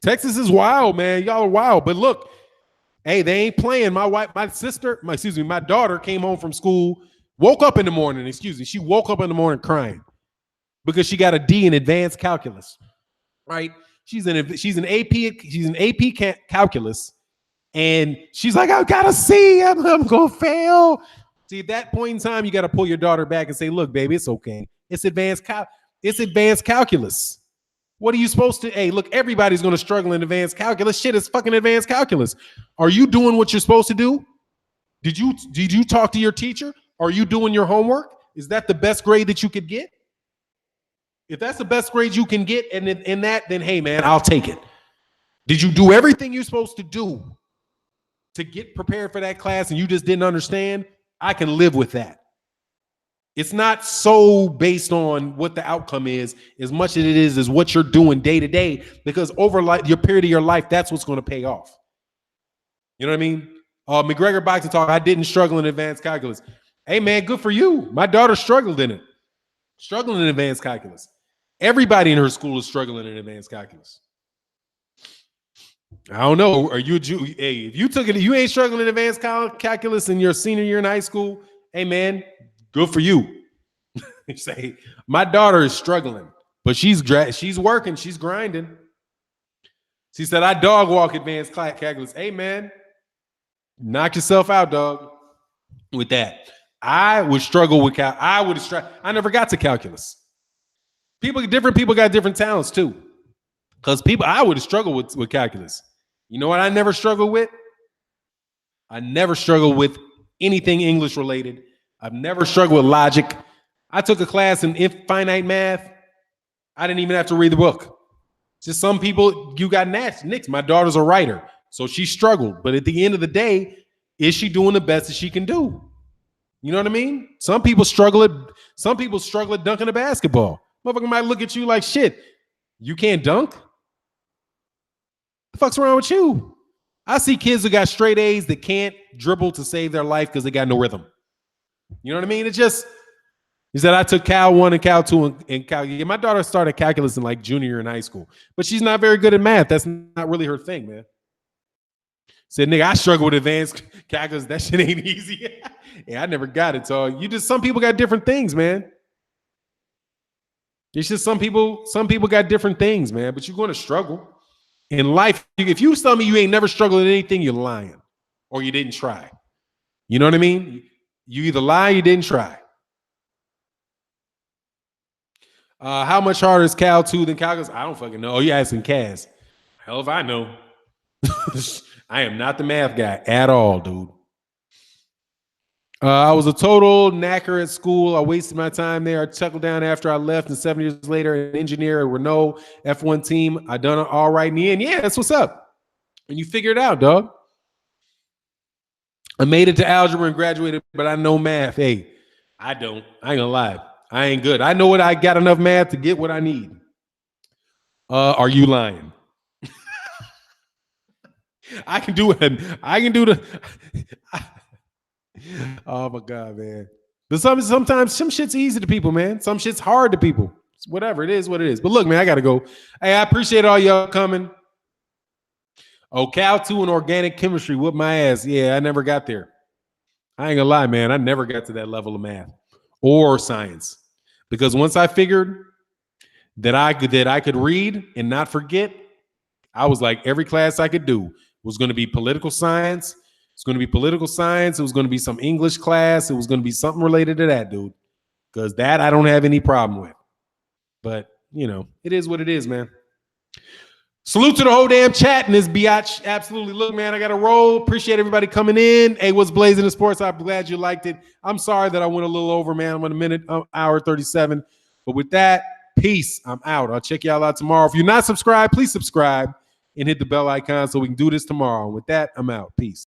Texas is wild, man. Y'all are wild. But look, hey, they ain't playing. My daughter came home from school. She woke up in the morning crying because she got a D in advanced calculus, right? She's an AP calculus, and she's like, I got a C. I'm gonna fail. See, at that point in time, you got to pull your daughter back and say, look, baby, it's okay. It's advanced calculus. What are you supposed to? Hey, look, everybody's gonna struggle in advanced calculus. Shit, it's fucking advanced calculus. Are you doing what you're supposed to do? Did you talk to your teacher? Are you doing your homework? Is that the best grade that you could get? If that's the best grade you can get, and in that, then hey, man, I'll take it. Did you do everything you're supposed to do to get prepared for that class and you just didn't understand? I can live with that. It's not so based on what the outcome is as much as it is what you're doing day to day, because over your period of your life, that's what's going to pay off. You know what I mean? McGregor Boxing Talk, I didn't struggle in advanced calculus. Hey, man, good for you. My daughter struggled in it. Struggling in advanced calculus. Everybody in her school is struggling in advanced calculus. I don't know. Are you a Jew? Hey, if you took it, you ain't struggling in advanced calculus in your senior year in high school. Hey, man, good for you. Say, my daughter is struggling, but she's working, she's grinding. She said, I dog walk advanced calculus. Hey, man, knock yourself out, dog. With that, I would struggle with I never got to calculus. Different people got different talents too. Because I would have struggled with calculus. You know what I never struggled with? I never struggled with anything English related. I've never struggled with logic. I took a class in finite math. I didn't even have to read the book. Just some people, you got nicks. My daughter's a writer, so she struggled. But at the end of the day, is she doing the best that she can do? You know what I mean? Some people struggle at dunking a basketball. Motherfucker might look at you like, shit, you can't dunk? The fuck's wrong with you? I see kids who got straight A's that can't dribble to save their life because they got no rhythm. You know what I mean? It's just, he said, I took Cal 1 and Cal 2 and Cal. Yeah, my daughter started calculus in like junior year in high school, but she's not very good at math. That's not really her thing, man. Said, nigga, I struggle with advanced calculus. That shit ain't easy. Yeah, I never got it. So some people got different things, man. It's just some people got different things, man, but you're going to struggle. In life, if you tell me you ain't never struggled at anything, you're lying or you didn't try. You know what I mean? You either lie or you didn't try. How much harder is Cal 2 than calculus? I don't fucking know. Oh, you're asking Kaz. Hell if I know. I am not the math guy at all, dude. I was a total knacker at school. I wasted my time there. I chuckled down after I left, and 7 years later, an engineer at Renault F1 team. I done it all right in the end. Yeah, that's what's up. And you figured it out, dog. I made it to algebra and graduated, but I know math. Hey, I don't. I ain't gonna lie. I ain't good. I know what I got enough math to get what I need. Are you lying? I can do it. I can do the. Oh my God, man. But sometimes some shit's easy to people, man. Some shit's hard to people. It's whatever. It is what it is. But look, man, I gotta go. Hey, I appreciate all y'all coming. Oh, Cal 2 and organic chemistry whooped my ass. Yeah, I never got there. I ain't gonna lie, man. I never got to that level of math or science. Because once I figured that I could read and not forget, I was like, every class I could do was going to be political science. It's going to be political science. It was going to be some English class. It was going to be something related to that, dude. Because that I don't have any problem with. But, you know, it is what it is, man. Salute to the whole damn chat in this biatch. Absolutely. Look, man, I got to roll. Appreciate everybody coming in. Hey, what's blazing in sports? I'm glad you liked it. I'm sorry that I went a little over, man. I'm on a minute, hour 37. But with that, peace. I'm out. I'll check y'all out tomorrow. If you're not subscribed, please subscribe and hit the bell icon so we can do this tomorrow. And with that, I'm out. Peace.